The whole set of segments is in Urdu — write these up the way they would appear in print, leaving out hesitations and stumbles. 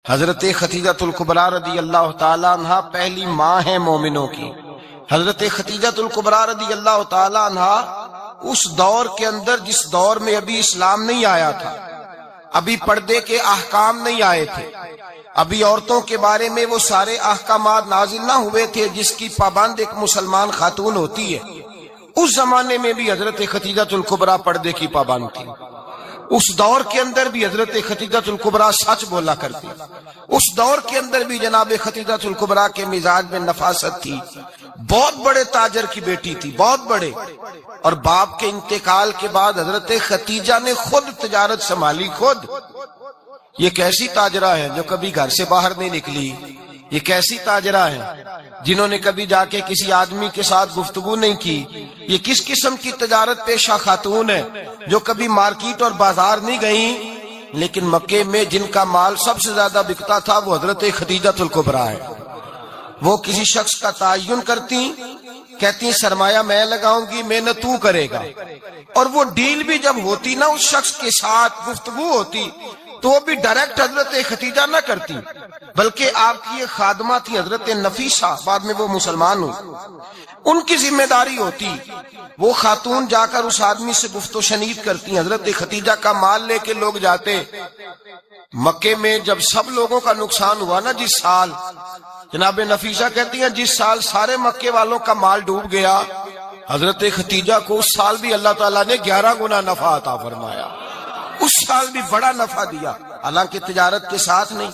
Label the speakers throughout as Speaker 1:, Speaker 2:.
Speaker 1: حضرت خدیجۃ الکبریٰ رضی اللہ تعالی عنہا پہلی ماں ہیں مومنوں کی۔ حضرت خدیجۃ الکبریٰ رضی اللہ تعالی عنہا اس دور کے اندر جس دور میں ابھی اسلام نہیں آیا تھا، ابھی پردے کے احکام نہیں آئے تھے، ابھی عورتوں کے بارے میں وہ سارے احکامات نازل نہ ہوئے تھے جس کی پابند ایک مسلمان خاتون ہوتی ہے، اس زمانے میں بھی حضرت خدیجۃ الکبریٰ پردے کی پابند تھی۔ اس دور کے اندر بھی حضرت خدیجۃ الکبریٰ سچ بولا کرتی، اس دور کے اندر بھی جناب خدیجۃ الکبریٰ کے مزاج میں نفاست تھی۔ بہت بڑے تاجر کی بیٹی تھی، بہت بڑے، اور باپ کے انتقال کے بعد حضرت خدیجہ نے خود تجارت سنبھالی، خود۔ یہ کیسی تاجرہ ہے جو کبھی گھر سے باہر نہیں نکلی، یہ کیسی تاجرہ ہے جنہوں نے کبھی جا کے کسی آدمی کے ساتھ گفتگو نہیں کی، یہ کس قسم کی تجارت پیشہ خاتون ہے جو کبھی مارکیٹ اور بازار نہیں گئیں، لیکن مکے میں جن کا مال سب سے زیادہ بکتا تھا وہ حضرت خدیجۃ الکبریٰ ہے۔ وہ کسی شخص کا تعین کرتی، کہتی سرمایہ میں لگاؤں گی، محنت تو کرے گا، اور وہ ڈیل بھی جب ہوتی نا اس شخص کے ساتھ گفتگو ہوتی تو وہ بھی ڈائریکٹ حضرت خدیجہ نہ کرتی، بلکہ آپ کی ایک خادمہ تھی حضرت نفیسہ، بعد میں وہ مسلمان ہوئی، ان کی ذمہ داری ہوتی، وہ خاتون جا کر اس آدمی سے گفت و شنید کرتی۔ حضرت خدیجہ کا مال لے کے لوگ جاتے مکے میں، جب سب لوگوں کا نقصان ہوا نا جس سال، جناب نفیسہ کہتی ہیں جس سال سارے مکے والوں کا مال ڈوب گیا، حضرت خدیجہ کو اس سال بھی اللہ تعالیٰ نے 11 گنا نفع عطا فرمایا، اس سال بھی بڑا نفع دیا، حالانکہ تجارت کے ساتھ نہیں،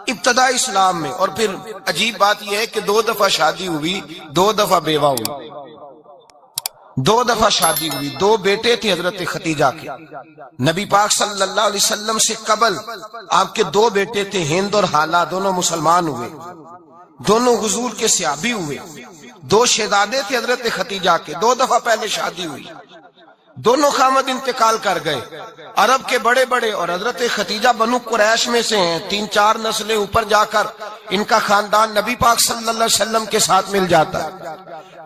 Speaker 1: ابتدا اسلام میں۔ اور پھر عجیب بات یہ ہے کہ 2 دفعہ شادی ہوئی، 2 دفعہ بیوہ ہوئی، 2 دفعہ شادی ہوئی، 2 بیٹے تھے حضرت خدیجہ کے۔ نبی پاک صلی اللہ علیہ وسلم سے قبل آپ کے 2 بیٹے تھے، ہند اور حالہ، دونوں مسلمان ہوئے، دونوں حضور کے صحابی ہوئے، 2 شہزادے تھے حضرت خدیجہ کے، 2 دفعہ پہلے شادی ہوئی، دونوں خامد انتقال کر گئے، عرب کے بڑے بڑے، اور حضرت خدیجہ بنو قریش میں سے ہیں، 3-4 نسلیں اوپر جا کر ان کا خاندان نبی پاک صلی اللہ علیہ وسلم کے ساتھ مل جاتا ہے۔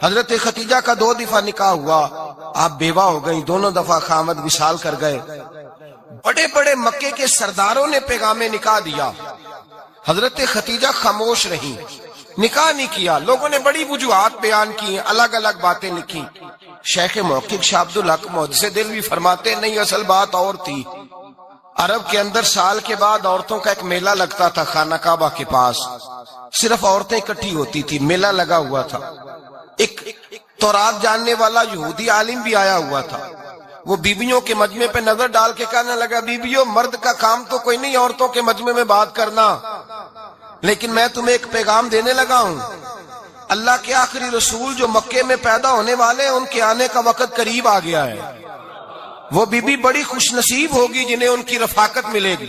Speaker 1: حضرت خدیجہ کا 2 دفعہ نکاح ہوا، آپ بیوہ ہو گئی، دونوں دفعہ خامد وصال کر گئے۔ بڑے بڑے مکے کے سرداروں نے پیغام نکاح دیا، حضرت خدیجہ خاموش رہی، نکاح نہیں کیا۔ لوگوں نے بڑی وجوہات بیان کی، الگ الگ باتیں لکھی۔ شیخ محقق شاہ عبدالحق محدث دہلوی فرماتے نہیں، اصل بات اور تھی۔ عرب کے اندر سال کے بعد عورتوں کا ایک میلہ لگتا تھا خانہ کعبہ کے پاس، صرف عورتیں اکٹھی ہوتی تھی، میلہ لگا ہوا تھا۔ ایک تورات جاننے والا یہودی عالم بھی آیا ہوا تھا، وہ بیویوں کے مجمع پہ نظر ڈال کے کہنے لگا، بیویوں مرد کا کام تو کوئی نہیں عورتوں کے مجمع میں بات کرنا، لیکن میں تمہیں ایک پیغام دینے لگا ہوں، اللہ کے آخری رسول جو مکے میں پیدا ہونے والے ہیں ان کے آنے کا وقت قریب آ گیا ہے۔ وہ بی بی بڑی خوش نصیب ہوگی جنہیں ان کی رفاقت ملے گی۔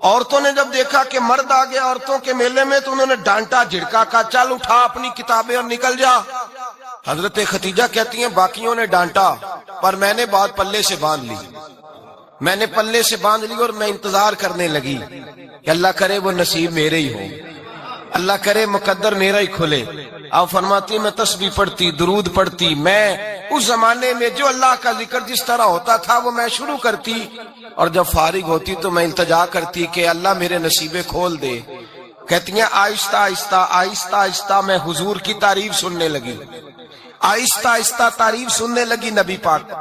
Speaker 1: عورتوں نے جب دیکھا کہ مرد آ گیا عورتوں کے میلے میں تو انہوں نے ڈانٹا جھڑکا، کہا چل اٹھا اپنی کتابیں اور نکل جا۔ حضرت خدیجہ کہتی ہیں باقیوں نے ڈانٹا پر میں نے بات پلے سے باندھ لی، میں نے پلے سے باندھ لی اور میں انتظار کرنے لگی کہ اللہ کرے وہ نصیب میرے ہی ہو، اللہ کرے مقدر میرا ہی کھلے۔ آپ فرماتی میں تسبیح پڑھتی، درود پڑھتی، میں اس زمانے میں جو اللہ کا ذکر جس طرح ہوتا تھا وہ میں شروع کرتی، اور جب فارغ ہوتی تو میں التجا کرتی کہ اللہ میرے نصیبے کھول دے۔ کہتی ہیں آہستہ آہستہ آہستہ آہستہ میں حضور کی تعریف سننے لگی، آہستہ آہستہ تعریف سننے لگی۔ نبی پاک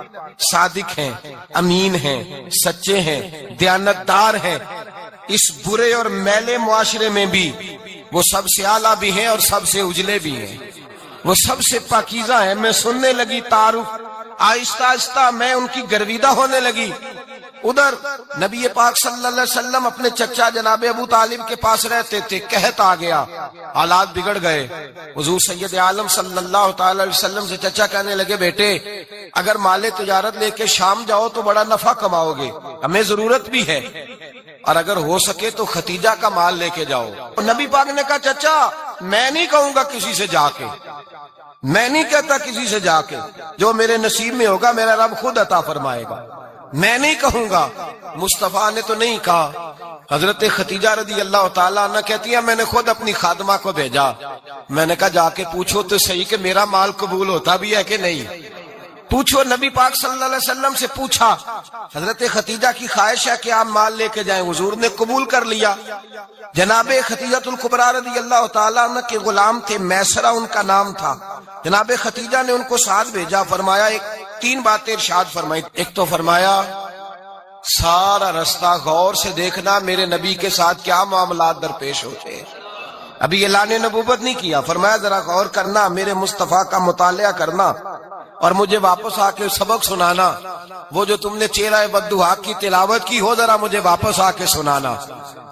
Speaker 1: صادق ہیں، امین ہیں، سچے ہیں، دیانتدار ہیں، اس برے اور میلے معاشرے میں بھی وہ سب سے اعلیٰ بھی ہیں اور سب سے اجلے بھی ہیں، وہ سب سے پاکیزہ ہیں۔ میں سننے لگی تعارف، آہستہ آہستہ میں ان کی گرویدہ ہونے لگی۔ ادھر نبی پاک صلی اللہ علیہ وسلم اپنے چچا جناب ابو طالب کے پاس رہتے تھے، قحط آ گیا، حالات بگڑ گئے۔ حضور سید عالم صلی اللہ تعالی علیہ وسلم سے چچا کہنے لگے بیٹے اگر مال تجارت لے کے شام جاؤ تو بڑا نفع کماؤ گے، ہمیں ضرورت بھی ہے، اور اگر ہو سکے تو خدیجہ کا مال لے کے جاؤ۔ اور نبی پاک نے کہا چچا میں نہیں کہوں گا کسی سے جا کے، میں نہیں کہتا کسی سے جا کے، جو میرے نصیب میں ہوگا میرا رب خود عطا فرمائے گا، میں نہیں کہوں گا۔ مصطفیٰ نے تو نہیں کہا۔ حضرت خدیجہ رضی اللہ تعالیٰ عنہ کہتی ہے میں نے خود اپنی خادمہ کو بھیجا، میں نے کہا جا کے پوچھو تو صحیح کہ میرا مال قبول ہوتا بھی ہے کہ نہیں۔ پوچھو نبی پاک صلی اللہ علیہ وسلم سے پوچھا، حضرت خدیجہ کی خواہش ہے کہ آپ مال لے کے جائیں، حضور نے قبول کر لیا۔ جناب خدیجہ الکبریٰ رضی اللہ تعالیٰ عنہ کے غلام تھے، میسرہ ان کا نام تھا۔ جناب خدیجہ نے ان کو ساتھ بھیجا، فرمایا تین باتیں ارشاد فرمائی۔ ایک تو فرمایا سارا رستہ غور سے دیکھنا میرے نبی کے ساتھ کیا معاملات درپیش ہوتے ہیں۔ ابھی اعلان نبوت نہیں کیا، فرمایا ذرا غور کرنا، میرے مصطفیٰ کا مطالعہ کرنا اور مجھے واپس آ کے سبق سنانا۔ وہ جو تم نے چہرہ بددعا کی تلاوت کی ہو، ذرا مجھے واپس آ کے سنانا۔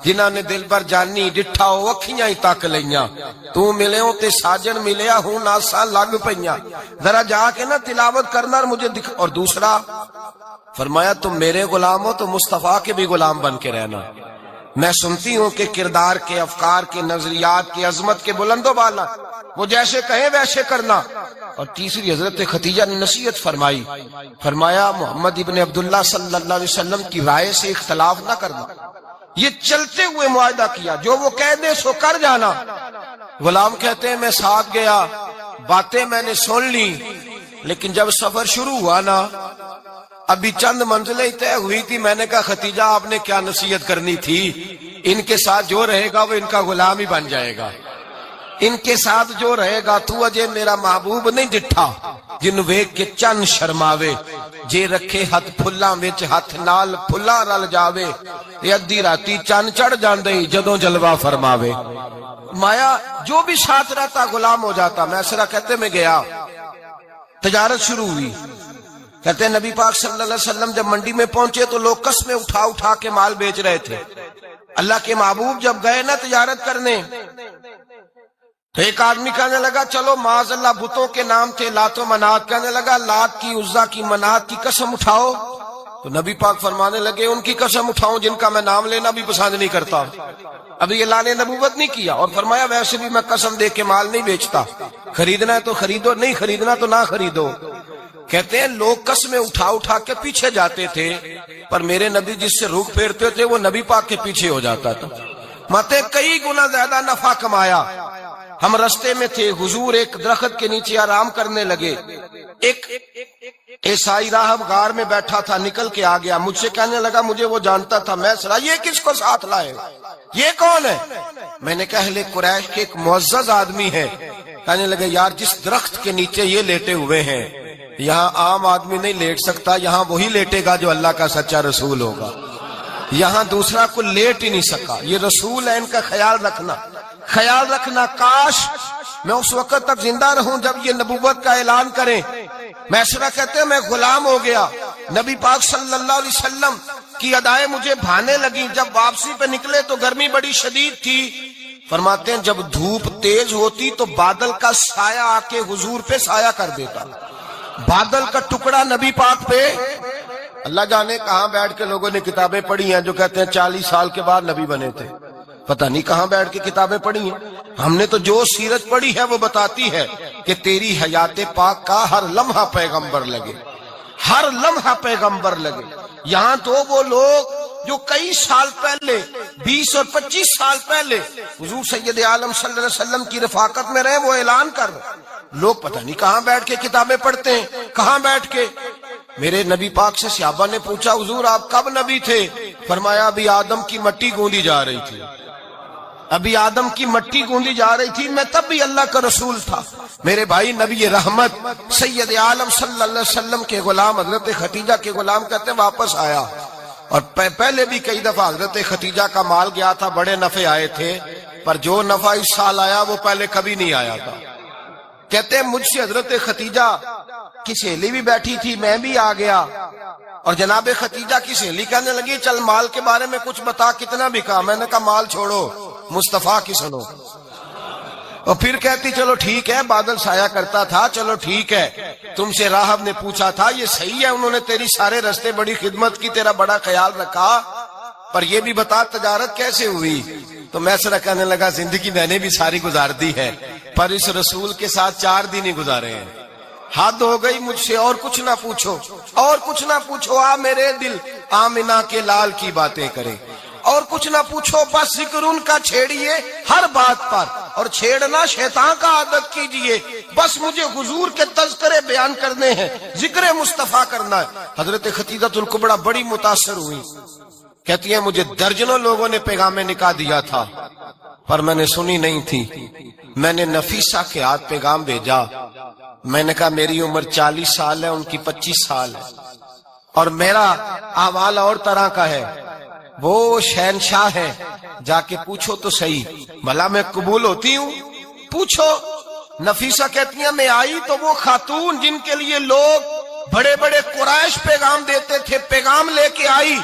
Speaker 1: جنہاں نے دل پر جانی ڈٹھا ہو اکھیاں ہی تک لیاں، تو ملے ہو تے ساجن ملیا ہوں ناساں لگ پئیاں، ذرا جا کے نا تلاوت کرنا اور مجھے دکھ۔ اور دوسرا فرمایا تم میرے غلام ہو تو مصطفیٰ کے بھی غلام بن کے رہنا، میں سنتی ہوں کہ کردار کے، افکار کے، نظریات کے، عظمت کے بلند و بالا، وہ جیسے کہیں ویسے کرنا۔ اور تیسری حضرت خدیجہ نے نصیحت فرمائی، فرمایا محمد ابن عبداللہ صلی اللہ علیہ وسلم کی رائے سے اختلاف نہ کرنا۔ یہ چلتے ہوئے معاہدہ کیا، جو وہ کہہ دے سو کر جانا۔ غلام کہتے ہیں میں ساتھ گیا، باتیں میں نے سن لی، لیکن جب سفر شروع ہوا نا، ابھی چند منزلیں طے ہوئی تھی، میں نے کہا خدیجہ آپ نے کیا نصیحت کرنی تھی، ان کے ساتھ جو رہے گا وہ ان کا غلام ہی بن جائے گا، ان کے ساتھ جو رہے گا تو اجے میرا محبوب نہیں ڈٹھا جن ویکھ کے چن شرماوے، جے رکھے ہاتھ پھلاں وچ ہاتھ نال پھلاں رل جاوے، یہ ادھی راتی چن چڑھ جاندے جدوں جلوہ فرماوے۔ مایا جو بھی ساتھ رہتا غلام ہو جاتا۔ میسرہ کہتے میں گیا، تجارت شروع ہوئی۔ کہتے ہیں نبی پاک صلی اللہ علیہ وسلم جب منڈی میں پہنچے تو لوگ قسمیں اٹھا اٹھا کے مال بیچ رہے تھے۔ اللہ کے محبوب جب گئے نا تجارت کرنے تو ایک آدمی کہنے لگا چلو معاذ اللہ بتوں کے نام تھے لات و منات، کہنے لگا لات کی، عزا کی، منات کی قسم اٹھاؤ۔ تو نبی پاک فرمانے لگے ان کی قسم اٹھاؤں جن کا میں نام لینا بھی پسند نہیں کرتا۔ ابھی اعلان نبوت نہیں کیا، اور فرمایا ویسے بھی میں قسم دے کے مال نہیں بیچتا، خریدنا ہے تو خریدو، نہیں خریدنا تو نہ خریدو۔ کہتے ہیں لوگ قسمیں اٹھا اٹھا کے پیچھے جاتے تھے، پر میرے نبی جس سے رخ پھیرتے تھے وہ نبی پاک کے پیچھے ہو جاتا تھا۔ ماتے کئی گنا زیادہ نفع کمایا۔ ہم رستے میں تھے، حضور ایک درخت کے نیچے آرام کرنے لگے، ایک عیسائی راہب غار میں بیٹھا تھا، نکل کے آ گیا، مجھ سے کہنے لگا مجھے وہ جانتا تھا، میں سنا یہ کس کو ساتھ لائے، یہ کون ہے؟ میں نے کہا اہل قریش کے ایک معزز آدمی ہے۔ کہنے لگے یار جس درخت کے نیچے یہ لیٹے ہوئے ہیں یہاں عام آدمی نہیں لیٹ سکتا، یہاں وہی لیٹے گا جو اللہ کا سچا رسول ہوگا، یہاں دوسرا کوئی لیٹ ہی نہیں سکا، یہ رسول ہے، ان کا خیال رکھنا، خیال رکھنا۔ کاش میں اس وقت تک زندہ رہوں جب یہ نبوت کا اعلان کریں۔ میسرہ کہتے ہیں میں غلام ہو گیا، نبی پاک صلی اللہ علیہ وسلم کی ادائیں مجھے بھانے لگی۔ جب واپسی پہ نکلے تو گرمی بڑی شدید تھی، فرماتے ہیں جب دھوپ تیز ہوتی تو بادل کا سایہ آ کے حضور پہ سایہ کر دیتا، بادل کا ٹکڑا نبی پاک پہ۔ اللہ جانے کہاں بیٹھ کے لوگوں نے کتابیں پڑھی ہیں جو کہتے ہیں 40 سال کے بعد نبی بنے تھے، پتہ نہیں کہاں بیٹھ کے کتابیں پڑھی ہیں۔ ہم نے تو جو سیرت پڑھی ہے وہ بتاتی ہے کہ تیری حیات پاک کا ہر لمحہ پیغمبر لگے، ہر لمحہ پیغمبر لگے۔ یہاں تو وہ لوگ جو کئی سال پہلے 20 اور 25 سال پہلے حضور سید عالم صلی اللہ علیہ وسلم کی رفاقت میں رہے، وہ اعلان کر رہے، لوگ پتہ نہیں کہاں بیٹھ کے کتابیں پڑھتے ہیں، کہاں بیٹھ کے۔ میرے نبی پاک سے صحابہ نے پوچھا حضور آپ کب نبی تھے؟ فرمایا ابھی آدم کی مٹی گوندی جا رہی تھی، ابھی آدم کی مٹی گوندی جا رہی تھی، میں تب بھی اللہ کا رسول تھا۔ میرے بھائی نبی رحمت سید عالم صلی اللہ علیہ وسلم کے غلام حضرت خدیجہ کے غلام کہتے ہیں واپس آیا، اور پہلے بھی کئی دفعہ حضرت خدیجہ کا مال گیا تھا، بڑے نفع آئے تھے، پر جو نفع اس سال آیا وہ پہلے کبھی نہیں آیا تھا۔ کہتے ہیں مجھ سے حضرت خدیجہ کی سہیلی بھی بیٹھی تھی، میں بھی آ گیا، اور جناب خدیجہ کی سہیلی کہنے لگی چل مال کے بارے میں کچھ بتا، کتنا بکا؟ میں نے کہا مال چھوڑو، مصطفیٰ کی سنو۔ اور پھر کہتی چلو ٹھیک ہے، بادل سایہ کرتا تھا، چلو ٹھیک ہے، تم سے راہب نے پوچھا تھا، یہ صحیح ہے، انہوں نے تیری سارے رستے بڑی خدمت کی، تیرا بڑا خیال رکھا، پر یہ بھی بتا تجارت کیسے ہوئی؟ تو میسرہ کہنے لگا زندگی میں نے بھی ساری گزار دی ہے، پر اس رسول کے ساتھ 4 دن ہی گزارے ہیں، حد ہو گئی مجھ سے، اور کچھ نہ پوچھو، اور کچھ نہ پوچھو، آ میرے دل آمنہ کے لال کی باتیں کرے، اور کچھ نہ پوچھو، بس ذکر ان کا چھیڑیے ہر بات پر، اور چھیڑنا شیطان کا عادت کیجئے، بس مجھے حضور کے تذکرے بیان کرنے ہیں، ذکر مصطفیٰ کرنا ہے۔ حضرت خدیجہ الکبریٰ بڑی متاثر ہوئی، کہتی ہیں مجھے درجنوں لوگوں نے پیغام نکاح دیا تھا پر میں نے سنی نہیں تھی، میں نے نفیسہ کے ہاتھ پیغام بھیجا، میں نے کہا میری عمر 40 سال ہے، ان کی 25 سال ہے، اور میرا اعمال اور طرح کا ہے، وہ شہنشاہ ہے، جا کے پوچھو تو صحیح بھلا میں قبول ہوتی ہوں، پوچھو۔ نفیسہ کہتی ہیں میں آئی تو وہ خاتون جن کے لیے لوگ بڑے بڑے قریش پیغام دیتے تھے، پیغام لے کے آئی،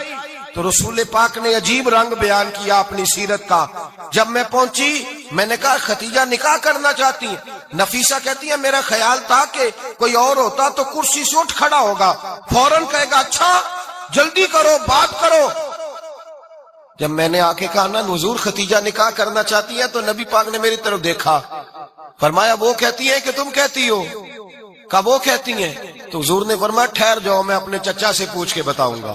Speaker 1: تو رسول پاک نے عجیب رنگ بیان کیا اپنی سیرت کا۔ جب میں پہنچی میں نے کہا خدیجہ نکاح کرنا چاہتی ہیں؟ نفیسہ کہتی ہے میرا خیال تھا کہ کوئی اور ہوتا تو کرسی سے اٹھ کھڑا ہوگا، فوراً کہے گا اچھا جلدی کرو بات کرو۔ جب میں نے آ کے کہا نا حضور خدیجہ نکاح کرنا چاہتی ہے تو نبی پاک نے میری طرف دیکھا، فرمایا وہ کہتی ہیں کہ تم کہتی ہو؟ کہا وہ کہتی ہیں۔ تو حضور نے فرمایا ٹھہر جاؤ، میں اپنے چچا سے پوچھ کے بتاؤں گا،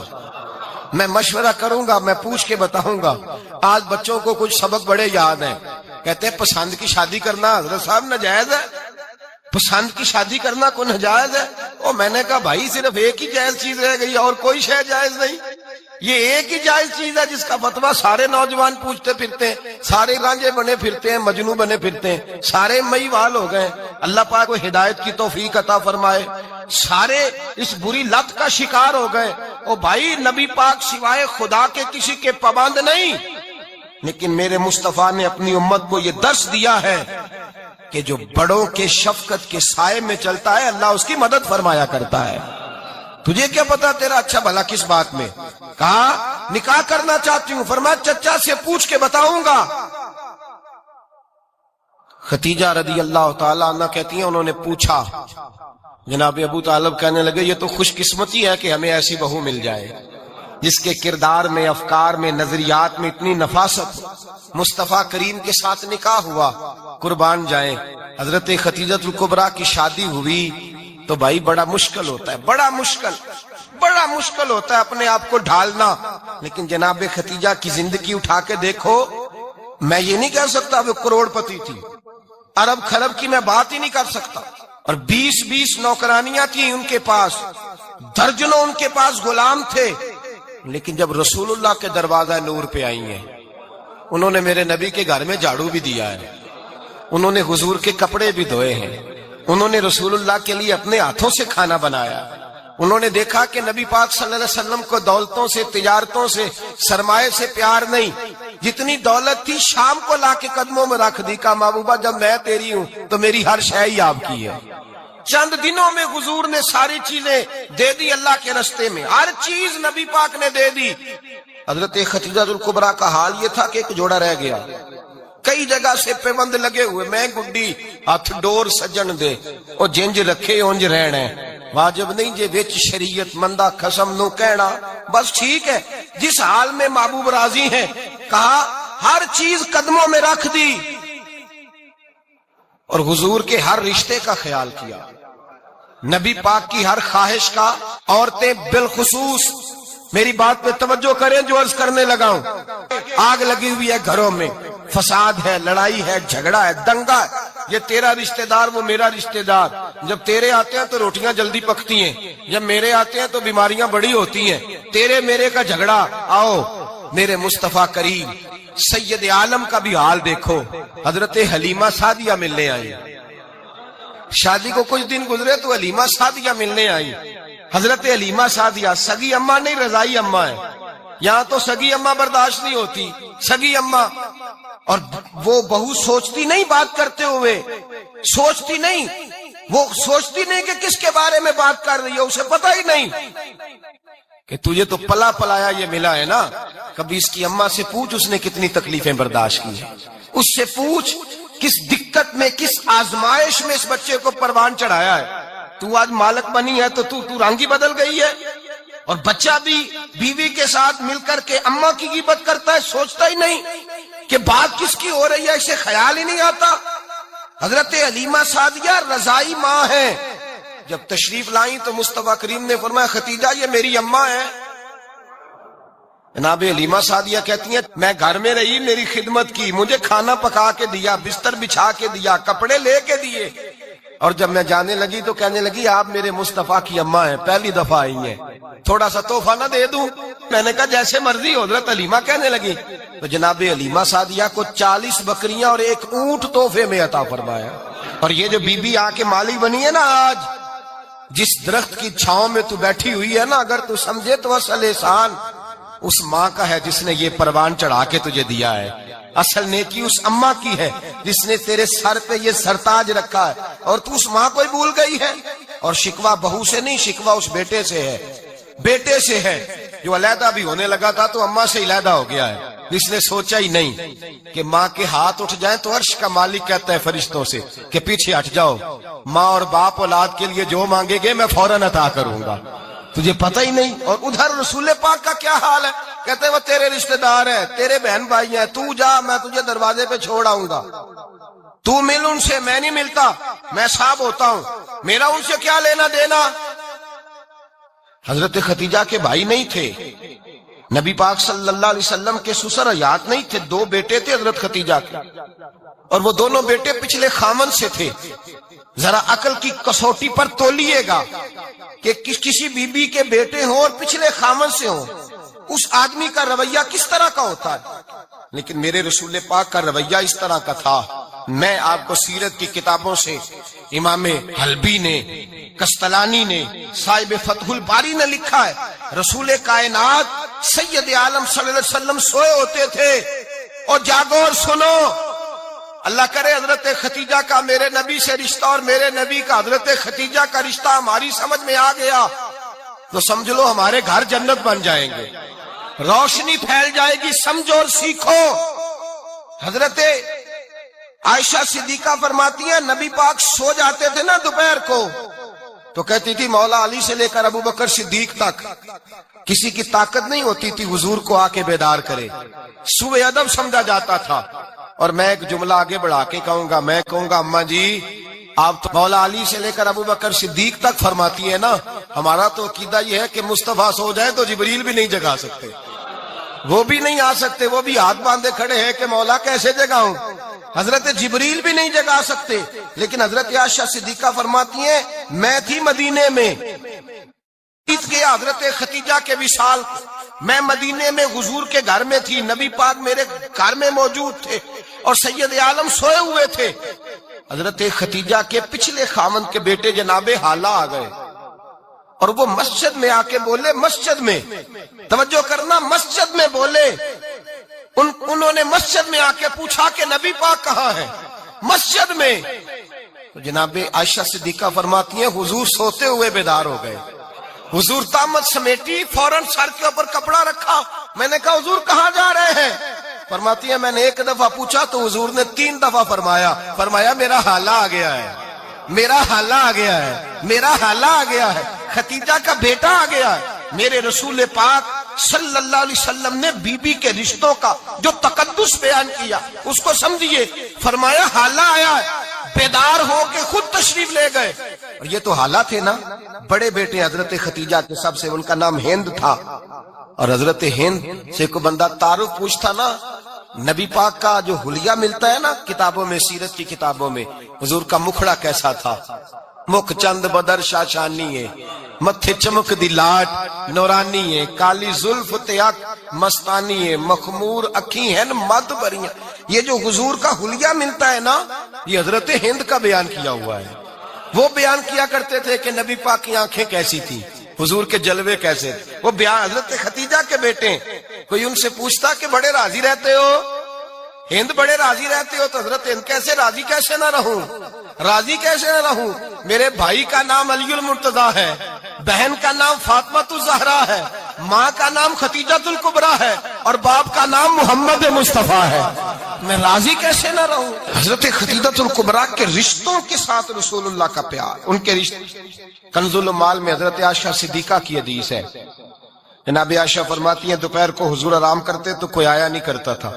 Speaker 1: میں مشورہ کروں گا، میں پوچھ کے بتاؤں گا۔ آج بچوں کو کچھ سبق بڑے یاد ہیں، کہتے ہیں پسند کی شادی کرنا حضرت صاحب ناجائز ہے، پسند کی شادی کرنا کوئی ناجائز ہے؟ اور میں نے کہا بھائی صرف ایک ہی جائز چیز رہ گئی اور کوئی شے جائز نہیں، یہ ایک ہی جائز چیز ہے جس کا فتویٰ سارے نوجوان پوچھتے پھرتے ہیں، سارے رانجے بنے پھرتے ہیں، مجنو بنے پھرتے ہیں، سارے مئی وال ہو گئے۔ اللہ پاک کو ہدایت کی توفیق عطا فرمائے، سارے اس بری لت کا شکار ہو گئے۔ او بھائی نبی پاک سوائے خدا کے کسی کے پابند نہیں، لیکن میرے مصطفیٰ نے اپنی امت کو یہ درس دیا ہے کہ جو بڑوں کے شفقت کے سائے میں چلتا ہے اللہ اس کی مدد فرمایا کرتا ہے۔ تجھے کیا پتا تیرا اچھا بھلا کس بات میں؟ کہا نکاح کرنا چاہتی ہوں، فرمایا چچا سے پوچھ کے بتاؤں گا۔ خدیجہ رضی اللہ تعالیٰ عنہ کہتی ہیں انہوں نے پوچھا، جناب ابو طالب کہنے لگے یہ تو خوش قسمتی ہے کہ ہمیں ایسی بہو مل جائے جس کے کردار میں، افکار میں، نظریات میں اتنی نفاست ہو۔ مصطفیٰ کریم کے ساتھ نکاح ہوا، قربان جائیں۔ حضرت خدیجہ الکبریٰ کی شادی ہوئی تو بھائی بڑا مشکل ہوتا ہے، بڑا مشکل ہوتا ہے اپنے آپ کو ڈھالنا، لیکن جناب خدیجہ کی زندگی اٹھا کے دیکھو، میں یہ نہیں کہہ سکتا وہ کروڑ پتی تھی، ارب خرب کی میں بات ہی نہیں کر سکتا، اور 20 نوکرانیاں تھیں ان کے پاس، درجنوں ان کے پاس غلام تھے، لیکن جب رسول اللہ کے دروازہ نور پہ آئی ہیں، انہوں نے میرے نبی کے گھر میں جھاڑو بھی دیا ہے، انہوں نے حضور کے کپڑے بھی دھوئے ہیں، انہوں نے رسول اللہ کے لیے اپنے ہاتھوں سے کھانا بنایا، انہوں نے دیکھا کہ نبی پاک صلی اللہ علیہ وسلم کو دولتوں سے، تجارتوں سے، سرمایہ سے پیار نہیں، جتنی دولت تھی شام کو لا کے قدموں میں رکھ دی، کہا محبوبہ جب میں تیری ہوں تو میری ہر شے ہی آپ کی ہے۔ چند دنوں میں حضور نے ساری چیزیں دے دی اللہ کے رستے میں، ہر چیز نبی پاک نے دے دی۔ حضرت خدیجہ الکبریٰ کا حال یہ تھا کہ ایک جوڑا رہ گیا، کئی جگہ سے پیوند لگے ہوئے، میں گڈی ہاتھ ڈور سجن دے او جنج رکھے اونج رہنا، واجب نہیں جے وچ شریعت مندہ قسم نو کہنا، بس ٹھیک ہے جس حال میں محبوب راضی ہیں، کہا ہر چیز قدموں میں رکھ دی، اور حضور کے ہر رشتے کا خیال کیا، نبی پاک کی ہر خواہش کا۔ عورتیں بالخصوص میری بات پہ توجہ کریں جو عرض کرنے لگا ہوں، آگ لگی ہوئی ہے گھروں میں، فساد ہے، لڑائی ہے، جھگڑا ہے، دنگا ہے، یہ تیرا رشتہ دار وہ میرا رشتہ دار، جب تیرے آتے ہیں تو روٹیاں جلدی پکتی ہیں، جب میرے آتے ہیں تو بیماریاں بڑی ہوتی ہیں، تیرے میرے کا جھگڑا۔ آؤ میرے مصطفیٰ کریم سید عالم کا بھی حال دیکھو، حضرت حلیمہ سعدیہ ملنے آئی، شادی کو کچھ دن گزرے تو حلیمہ سعدیہ ملنے آئی۔ حضرت حلیمہ سعدیہ سگی اماں نہیں رضائی اماں ہے، یہاں تو سگی اماں برداشت نہیں ہوتی، سگی اماں، اور وہ بہو سوچتی نہیں بات کرتے ہوئے، سوچتی نہیں، وہ سوچتی نہیں کہ کس کے بارے میں بات کر رہی ہے، اسے پتہ ہی نہیں کہ تجھے تو پلا پلایا یہ ملا ہے نا، کبھی اس کی اماں سے پوچھ اس نے کتنی تکلیفیں برداشت کی ہیں، اس سے پوچھ کس دقت میں، کس آزمائش میں اس بچے کو پروان چڑھایا ہے۔ تو آج مالک بنی ہے تو تو رنگ ہی بدل گئی ہے، اور بچہ بھی بیوی کے ساتھ مل کر کے اماں کی غیبت کرتا ہے، سوچتا ہی نہیں کہ بات کس کی ہو رہی ہے، اسے خیال ہی نہیں آتا۔ حضرت حلیمہ سعدیہ رضائی ماں ہے، جب تشریف لائیں تو مصطفیٰ کریم نے فرمایا خدیجہ یہ میری اماں ہے، جناب حلیمہ سعدیہ کہتی ہیں میں گھر میں رہی، میری خدمت کی، مجھے کھانا پکا کے دیا، بستر بچھا کے دیا، کپڑے لے کے دیے، اور جب میں جانے لگی تو کہنے لگی آپ میرے مصطفیٰ کی اماں ہیں، پہلی دفعہ آئی ہیں، تھوڑا سا تحفہ نہ دے دوں؟ میں نے کہا جیسے مرضی حضرت حلیمہ کہنے لگی۔ تو جناب حلیمہ سعدیہ کو 40 بکریاں اور 1 اونٹ تحفے میں عطا فرمایا۔ اور یہ جو بی بی آ کے مالی بنی ہے نا آج، جس درخت کی چھاؤں میں تو بیٹھی ہوئی ہے نا، اگر تو سمجھے تو اصل احسان اس ماں کا ہے جس نے یہ پروان چڑھا کے تجھے دیا ہے، اصل نیکی اس اماں کی ہے جس نے تیرے سر پہ یہ سرتاج رکھا ہے، اور تو اس ماں کو ہی بھول گئی ہے۔ اور شکوہ بہو سے نہیں، شکوہ اس بیٹے سے ہے، بیٹے سے ہے جو علیحدہ بھی ہونے لگا تھا تو اماں سے علیحدہ ہو گیا ہے، جس نے سوچا ہی نہیں کہ ماں کے ہاتھ اٹھ جائیں تو عرش کا مالک کہتا ہے فرشتوں سے کہ پیچھے ہٹ جاؤ، ماں اور باپ اولاد کے لیے جو مانگے گے میں فوراً عطا کروں گا، تجھے پتہ ہی نہیں۔ اور ادھر رسول پاک کا کیا حال ہے، کہتے ہیں وہ تیرے رشتہ دار ہیں، تیرے بہن بھائی ہیں، تو جا، میں تجھے دروازے پہ چھوڑ آؤں گا، تو مل ان سے، میں نہیں ملتا، میں صاحب ہوتا ہوں، میرا ان سے کیا لینا دینا۔ حضرت خدیجہ کے بھائی نہیں تھے، نبی پاک صلی اللہ علیہ وسلم کے سسر حیات نہیں تھے، 2 بیٹے تھے حضرت خدیجہ کے، اور وہ دونوں بیٹے پچھلے خامن سے تھے۔ ذرا عقل کی کسوٹی پر تولیے گا کہ کسی بی بی کے بیٹے ہوں اور پچھلے خامن سے ہوں، اس آدمی کا رویہ کس طرح کا ہوتا ہے، لیکن میرے رسول پاک کا رویہ اس طرح کا تھا۔ میں آپ کو سیرت کی کتابوں سے امام حلبی نے، کستلانی نے، صاحب فتح الباری نے لکھا ہے، رسول کائنات سید عالم صلی اللہ علیہ وسلم سوئے ہوتے تھے، اور جاگو اور سنو، اللہ کرے حضرت خدیجہ کا میرے نبی سے رشتہ اور میرے نبی کا حضرت خدیجہ کا رشتہ ہماری سمجھ میں آ گیا تو سمجھ لو ہمارے گھر جنت بن جائیں گے، روشنی پھیل جائے گی، سمجھو اور سیکھو۔ حضرت عائشہ صدیقہ فرماتی ہیں نبی پاک سو جاتے تھے نا دوپہر کو تو کہتی تھی مولا علی سے لے کر ابو بکر صدیق تک کسی کی طاقت نہیں ہوتی تھی حضور کو آ کے بیدار کرے، صبح ادب سمجھا جاتا تھا۔ اور میں ایک جملہ آگے بڑھا کے کہوں گا، میں کہوں گا اماں جی آپ تو مولا علی سے لے کر ابو بکر صدیق تک فرماتی ہے نا، ہمارا تو عقیدہ یہ ہے کہ مصطفیٰ سو جائے تو جبریل بھی نہیں جگا سکتے، وہ بھی نہیں آ سکتے، وہ بھی ہاتھ باندھے کھڑے ہیں کہ مولا کیسے جگاؤں، حضرت جبریل بھی نہیں جگا سکتے۔ لیکن حضرت عائشہ صدیقہ فرماتی ہیں میں تھی مدینے میں، گیا حضرت خدیجہ کے وصال، میں مدینے میں حضور کے گھر میں تھی، نبی پاک میرے گھر میں موجود تھے اور سید عالم سوئے ہوئے تھے۔ حضرت خدیجہ کے پچھلے خاوند کے بیٹے جناب حالہ آ گئے اور وہ مسجد میں آ کے بولے، مسجد میں توجہ کرنا، مسجد میں بولے، انہوں نے مسجد میں آ کے پوچھا کہ نبی پاک کہاں ہے، مسجد میں۔ تو جناب عائشہ صدیقہ فرماتی ہیں حضور سوتے ہوئے بیدار ہو گئے، حضور طامت سمیٹی، فوراً سر کے اوپر کپڑا رکھا، میں نے کہا حضور کہاں جا رہے ہیں؟ فرماتی ہے میں نے 1 دفعہ پوچھا تو حضور نے 3 دفعہ فرمایا میرا حالہ آ گیا ہے، میرا حالہ آ گیا ہے، میرا حالہ آ گیا ہے، خدیجہ کا بیٹا آ گیا ہے۔ میرے رسول پاک صلی اللہ علیہ وسلم نے بی بی کے رشتوں کا جو تقدس بیان کیا اس کو سمجھیے، فرمایا حالہ آیا ہے، بیدار ہو کے خود تشریف لے گئے۔ اور یہ تو حالہ تھے نا، بڑے بیٹے حضرت خدیجہ کے سب سے، ان کا نام ہند تھا، اور حضرت ہند سے کوئی بندہ تعارف پوچھتا نا، نبی پاک کا جو حلیہ ملتا ہے نا کتابوں میں، سیرت کی کتابوں میں، حضور کا مکھڑا کیسا تھا، مکھ چند بدر شاشانی ہے، متھے چمک دی لاٹ نورانی ہے، کالی زلف تیاک مستانی ہے، مخمور اکھی ہیں مد بریاں۔ یہ جو حضور کا حلیہ ملتا ہے نا یہ حضرت ہند کا بیان کیا ہوا ہے۔ وہ بیان کیا کرتے تھے کہ نبی پاک کی آنکھیں کیسی تھی، حضور کے جلوے کیسے، وہ بیان حضرت خدیجہ کے بیٹے۔ کوئی ان سے پوچھتا کہ بڑے راضی رہتے ہو ہند، بڑے راضی رہتے ہو، تو حضرت ہند کیسے راضی کیسے نہ رہوں، راضی کیسے نہ رہوں، میرے بھائی کا نام علی المرتضیٰ ہے، بہن کا نام فاطمہ الزہرا ہے، ماں کا نام خدیجہ الکبریٰ ہے، اور باپ کا نام محمد مصطفیٰ ہے، میں راضی کیسے نہ رہوں۔ حضرت خدیجہ الکبریٰ کے رشتوں کے ساتھ رسول اللہ کا پیار، ان کے رشتے۔ کنز المال میں حضرت عائشہ صدیقہ کی حدیث ہے، جناب عائشہ فرماتی ہیں دوپہر کو حضور آرام کرتے تو کوئی آیا نہیں کرتا تھا،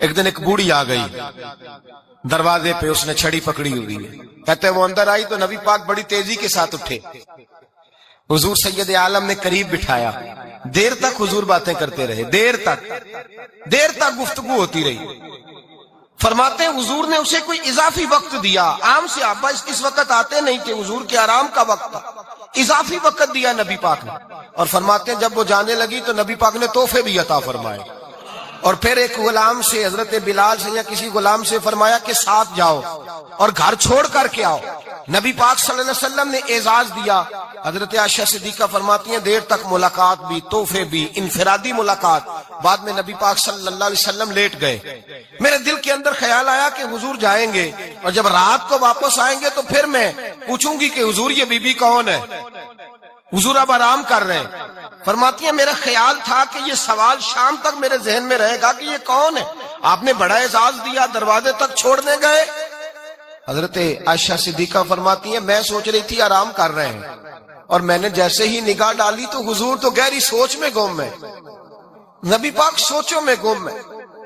Speaker 1: ایک دن ایک بوڑھی آ گئی دروازے پہ، اس نے چھڑی پکڑی ہوئی ہے، کہتے وہ اندر آئی تو نبی پاک بڑی تیزی کے ساتھ اٹھے، حضور سید عالم نے قریب بٹھایا، دیر تک حضور باتیں کرتے رہے، دیر تک گفتگو ہوتی رہی۔ فرماتے ہیں حضور نے اسے کوئی اضافی وقت دیا، عام صحابہ اس وقت آتے نہیں تھے، حضور کے آرام کا وقت تھا، اضافی وقت دیا نبی پاک نے۔ اور فرماتے ہیں جب وہ جانے لگی تو نبی پاک نے تحفے بھی عطا فرمائے، اور پھر ایک غلام سے، حضرت بلال سے یا کسی غلام سے فرمایا کہ ساتھ جاؤ اور گھر چھوڑ کر کے آؤ۔ نبی پاک صلی اللہ علیہ وسلم نے اعزاز دیا۔ حضرت عائشہ صدیقہ فرماتی ہیں دیر تک ملاقات بھی، تحفے بھی، انفرادی ملاقات۔ بعد میں نبی پاک صلی اللہ علیہ وسلم لیٹ گئے۔ میرے دل کے اندر خیال آیا کہ حضور جائیں گے اور جب رات کو واپس آئیں گے تو پھر میں پوچھوں گی کہ حضور یہ بی بی کون ہے، حضور اب آرام کر رہے ہیں۔ فرماتی ہیں میرا خیال تھا کہ یہ سوال شام تک میرے ذہن میں رہے گا کہ یہ کون ہے، آپ نے بڑا اعزاز دیا، دروازے تک چھوڑنے گئے۔ حضرت عائشہ صدیقہ فرماتی ہیں میں سوچ رہی تھی آرام کر رہے ہیں، اور میں نے جیسے ہی نگاہ ڈالی تو حضور تو گہری سوچ میں گم ہے، نبی پاک سوچوں میں گم ہے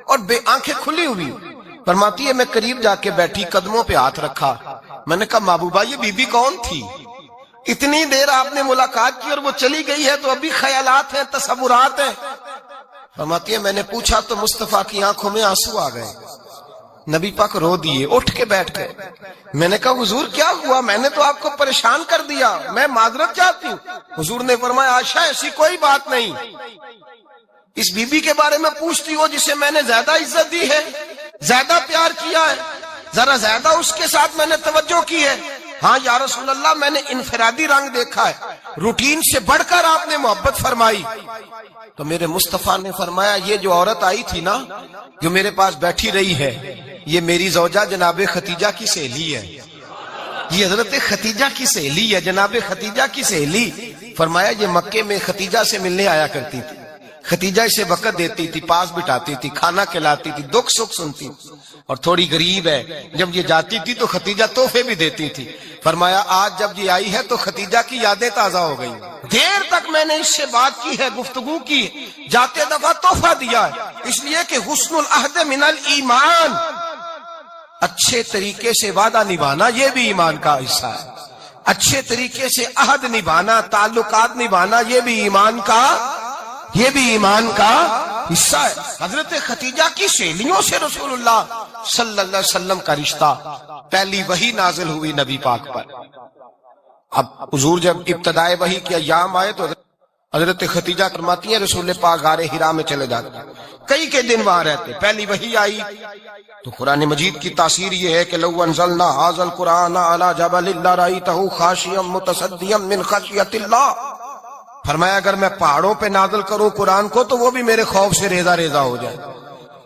Speaker 1: اور آنکھیں کھلی ہوئی۔ فرماتی ہے میں قریب جا کے بیٹھی، قدموں پہ ہاتھ رکھا، میں نے کہا محبوبہ یہ بی بی کون تھی؟ اتنی دیر آپ نے ملاقات کی اور وہ چلی گئی ہے تو ابھی خیالات ہیں، تصورات ہیں۔ فرماتی ہے میں نے پوچھا تو مصطفیٰ کی آنکھوں میں آنسو آ گئے، نبی پاک رو دیے، اٹھ کے بیٹھ گئے۔ میں نے کہا حضور کیا ہوا؟ میں نے تو آپ کو پریشان کر دیا، میں معذرت چاہتی ہوں۔ حضور نے فرمایا عائشہ ایسی کوئی بات نہیں، اس بی بی کے بارے میں پوچھتی ہو جسے میں نے زیادہ عزت دی ہے، زیادہ پیار کیا ہے، ذرا زیادہ اس کے ساتھ میں نے توجہ کی ہے۔ ہاں یا رسول اللہ میں نے انفرادی رنگ دیکھا ہے، روٹین سے بڑھ کر آپ نے محبت فرمائی۔ تو میرے مصطفیٰ نے فرمایا یہ جو عورت آئی تھی نا، جو میرے پاس بیٹھی رہی ہے، یہ میری زوجہ جناب ختیجہ کی سہیلی ہے، یہ حضرت ختیجہ کی سہیلی ہے، جناب ختیجہ کی سہیلی۔ فرمایا یہ مکے میں ختیجہ سے ملنے آیا کرتی تھی، ختیجہ اسے وقت دیتی تھی، پاس بٹھاتی تھی، کھانا کھلاتی تھی، دکھ سکھ سنتی، اور تھوڑی غریب ہے، جب یہ جاتی تھی تو ختیجہ تحفے بھی دیتی تھی۔ فرمایا آج جب یہ آئی ہے تو ختیجہ کی یادیں تازہ ہو گئی، دیر تک میں نے اس سے بات کی ہے، گفتگو کی، جاتے دفعہ تحفہ دیا ہے، اس لیے کہ حسن العہد من الایمان، اچھے طریقے سے وعدہ نبھانا یہ بھی ایمان کا حصہ ہے، اچھے طریقے سے عہد نبھانا، تعلقات نبھانا یہ بھی ایمان کا حصہ ہے۔ حضرت ختیجہ کی سہیلیوں سے رسول اللہ صلی اللہ علیہ وسلم کا رشتہ، پہلی وحی نازل ہوئی نبی پاک پر۔ اب حضور جب ابتدائے وحی کے ایام آئے تو حضرت ختیجہ فرماتی ہیں رسول پاک غار حرا میں چلے جاتے، کئی کے دن وہاں رہتے، پہلی وحی آئی تو قرآن مجید کی تاثیر یہ ہے کہ لو انزلنا ھذا القرآن علی جبل لرأیتہ خاشعا متصدعا من خشیۃ اللہ، فرمایا اگر میں پہاڑوں پہ نازل کروں قرآن کو تو وہ بھی میرے خوف سے ریزہ ریزہ ہو جائے،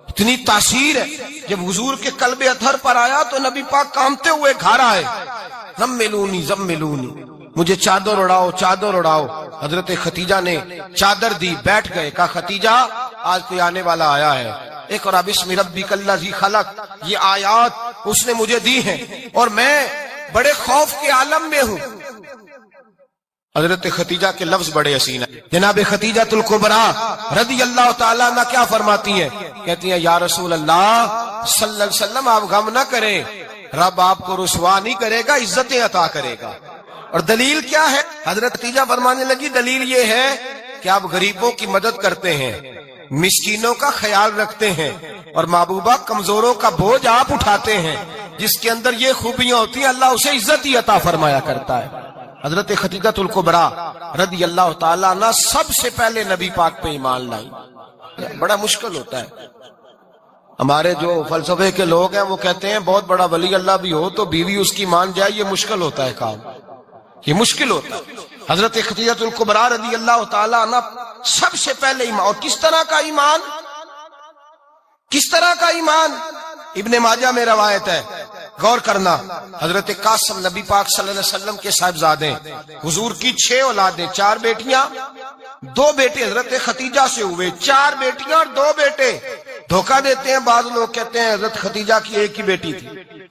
Speaker 1: اتنی تاثیر ہے۔ جب حضور کے قلب اطہر پر آیا تو نبی پاک کانپتے ہوئے گھر آئے، زملونی زملونی، مجھے چادر اڑاؤ چادر اڑاؤ۔ حضرت ختیجہ نے چادر دی، بیٹھ گئے، کہا ختیجہ آج کوئی آنے والا آیا ہے، اقرأ بسم ربک الذی خلق، یہ آیات اس نے مجھے دی ہیں اور میں بڑے خوف کے عالم میں ہوں۔ حضرت ختیجہ کے لفظ بڑے حسین ہیں، جناب ختیجہ الکبریٰ رضی اللہ تعالیٰ عنہ کیا فرماتی ہیں؟ کہتی ہیں یا رسول اللہ صلی اللہ علیہ وسلم آپ غم نہ کریں، رب آپ کو رسوا نہیں کرے گا، عزتیں عطا کرے گا۔ اور دلیل کیا ہے؟ حضرت ختیجہ فرمانے لگی دلیل یہ ہے کہ آپ غریبوں کی مدد کرتے ہیں، مسکینوں کا خیال رکھتے ہیں، اور محبوبہ کمزوروں کا بوجھ آپ اٹھاتے ہیں، جس کے اندر یہ خوبیاں ہوتی ہیں اللہ اسے عزت ہی عطا فرمایا کرتا ہے۔ حضرت ختیجہ الکبریٰ رضی اللہ تعالیٰ عنہ سب سے پہلے نبی پاک پہ ایمان لائی۔ بڑا مشکل ہوتا ہے، ہمارے جو فلسفے کے لوگ ہیں وہ کہتے ہیں بہت بڑا ولی اللہ بھی ہو تو بیوی اس کی مان جائے، یہ مشکل ہوتا ہے کام، یہ مشکل ہوتا ہے۔ حضرت ختیجہ الکبریٰ رضی اللہ تعالیٰ عنہ سب سے پہلے ایمان، اور کس طرح کا ایمان؟ کس طرح کا ایمان؟ ابن ماجہ میں روایت ہے، غور کرنا، حضرت قاسم نبی پاک صلی اللہ علیہ وسلم کے صاحبزادے، حضور کی 6 اولادیں، 4 بیٹیاں 2 بیٹے حضرت ختیجہ سے ہوئے، 4 بیٹیاں اور 2 بیٹے۔ دھوکہ دیتے ہیں بعض لوگ، کہتے ہیں حضرت ختیجہ کی ایک ہی بیٹی تھی،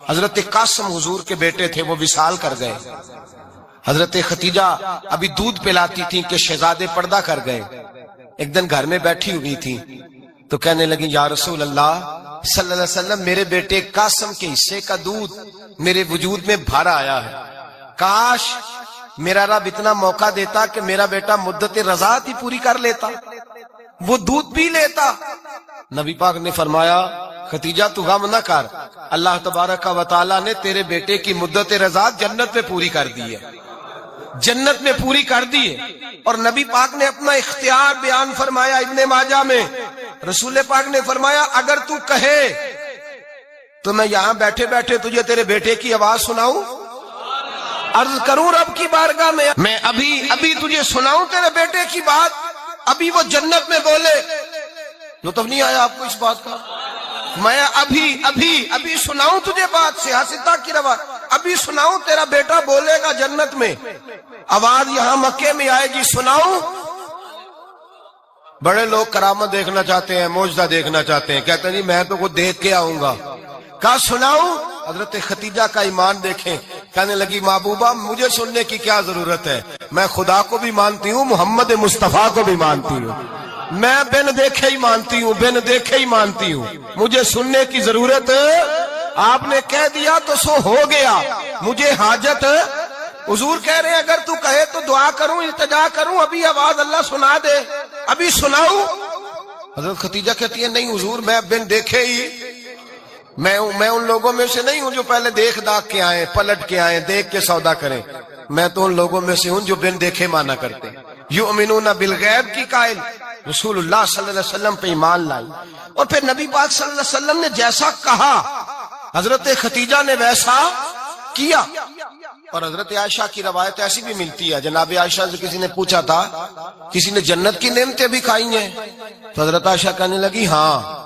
Speaker 1: حضرت قاسم حضور کے بیٹے تھے، وہ وصال کر گئے۔ حضرت ختیجہ ابھی دودھ پلاتی تھی کہ شہزادے پردہ کر گئے، ایک دن گھر میں بیٹھی ہوئی تھی تو کہنے لگی یا رسول اللہ صلی اللہ علیہ وسلم میرے بیٹے قاسم کے حصے کا دودھ میرے وجود میں بھر آیا ہے، کاش میرا رب اتنا موقع دیتا کہ میرا بیٹا مدت رضاعت ہی پوری کر لیتا، وہ دودھ پی لیتا۔ نبی پاک نے فرمایا ختیجہ تو غم نہ کر، اللہ تبارک و تعالیٰ نے تیرے بیٹے کی مدت رضاعت جنت میں پوری کر دی ہے، جنت میں پوری کر دی ہے۔ اور نبی پاک نے اپنا اختیار بیان فرمایا ابن ماجہ میں، رسول پاک نے فرمایا اگر تو کہے تو میں یہاں بیٹھے بیٹھے تجھے تیرے بیٹے کی آواز سناؤں، عرض کروں رب کی بارگاہ میں ابھی تجھے سناؤں تیرے بیٹے کی بات، ابھی وہ جنت میں بولے۔ لطف نہیں آیا آپ کو اس بات کا؟ میں ابھی سناؤں تجھے بات، سیاستہ کی روایت، ابھی سناؤں تیرا بیٹا بولے گا جنت میں، آواز یہاں مکے میں آئے گی، سناؤں۔ بڑے لوگ کرامت دیکھنا چاہتے ہیں، معجزہ دیکھنا چاہتے ہیں، کہتے ہیں جی میں تو خود دیکھ کے آؤں گا، کہا سناؤں۔ حضرت ختیجہ کا ایمان دیکھیں، کہنے لگی محبوبہ مجھے سننے کی کیا ضرورت ہے، میں خدا کو بھی مانتی ہوں، محمد مصطفیٰ کو بھی مانتی ہوں، میں بن دیکھے ہی مانتی ہوں، بن دیکھے ہی مانتی ہوں، مجھے سننے کی ضرورت آپ نے کہہ دیا تو سو ہو گیا، مجھے حاجت۔ حضور کہہ رہے ہیں اگر تو کہے تو دعا کروں، التجا کروں، ابھی آواز اللہ سنا دے، ابھی سناؤں۔ حضرت ختیجہ کہتی ہے نہیں حضور میں بن دیکھے ہی، میں ان لوگوں میں سے نہیں ہوں جو پہلے دیکھ داکھ کے آئے، پلٹ کے آئے، دیکھ کے سودا کریں، میں تو ان لوگوں میں سے ہوں جو بن دیکھے مانا کرتے، یؤمنون بالغیب کی قائل، رسول اللہ صلی اللہ علیہ وسلم پہ ایمان لائی۔ اور پھر نبی پاک صلی اللہ علیہ وسلم نے جیسا کہا حضرت ختیجہ نے ویسا کیا۔ اور حضرت عائشہ کی روایت ایسی بھی ملتی ہے، جناب عائشہ سے کسی نے پوچھا تھا کسی نے جنت کی نعمتیں بھی کھائی ہیں؟ تو حضرت عائشہ کہنے لگی ہاں،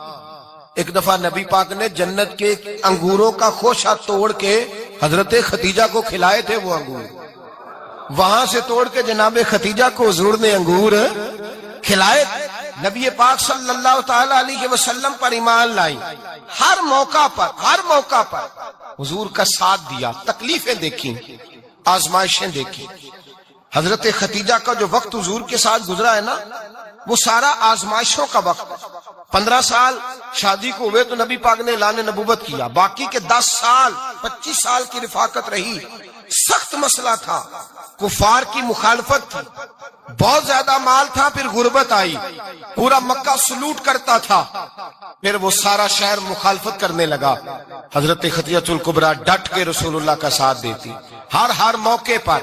Speaker 1: ایک دفعہ نبی پاک نے جنت کے انگوروں کا خوشہ توڑ کے حضرت ختیجہ کو کھلائے تھے، وہ انگور وہاں سے توڑ کے جناب ختیجہ کو حضور نے انگور کھلائے۔ نبی پاک صلی اللہ تعالی علیہ وسلم پر ایمان لائی، ہر موقع پر حضور کا ساتھ دیا، تکلیفیں دیکھی، آزمائشیں دیکھی۔ حضرت ختیجہ کا جو وقت حضور کے ساتھ گزرا ہے نا، وہ سارا آزمائشوں کا وقت۔ 15 سال شادی کو ہوئے تو نبی پاک نے اعلان نبوت کیا، باقی کے 10 سال 25 سال کی رفاقت رہی، سخت مسئلہ تھا، کفار کی مخالفت تھی، بہت زیادہ مال تھا، پھر غربت آئی، پورا مکہ سلوٹ کرتا تھا، پھر وہ سارا شہر مخالفت کرنے لگا۔ حضرت ختیجہ الکبریٰ ڈٹ کے رسول اللہ کا ساتھ دیتی، ہر موقع پر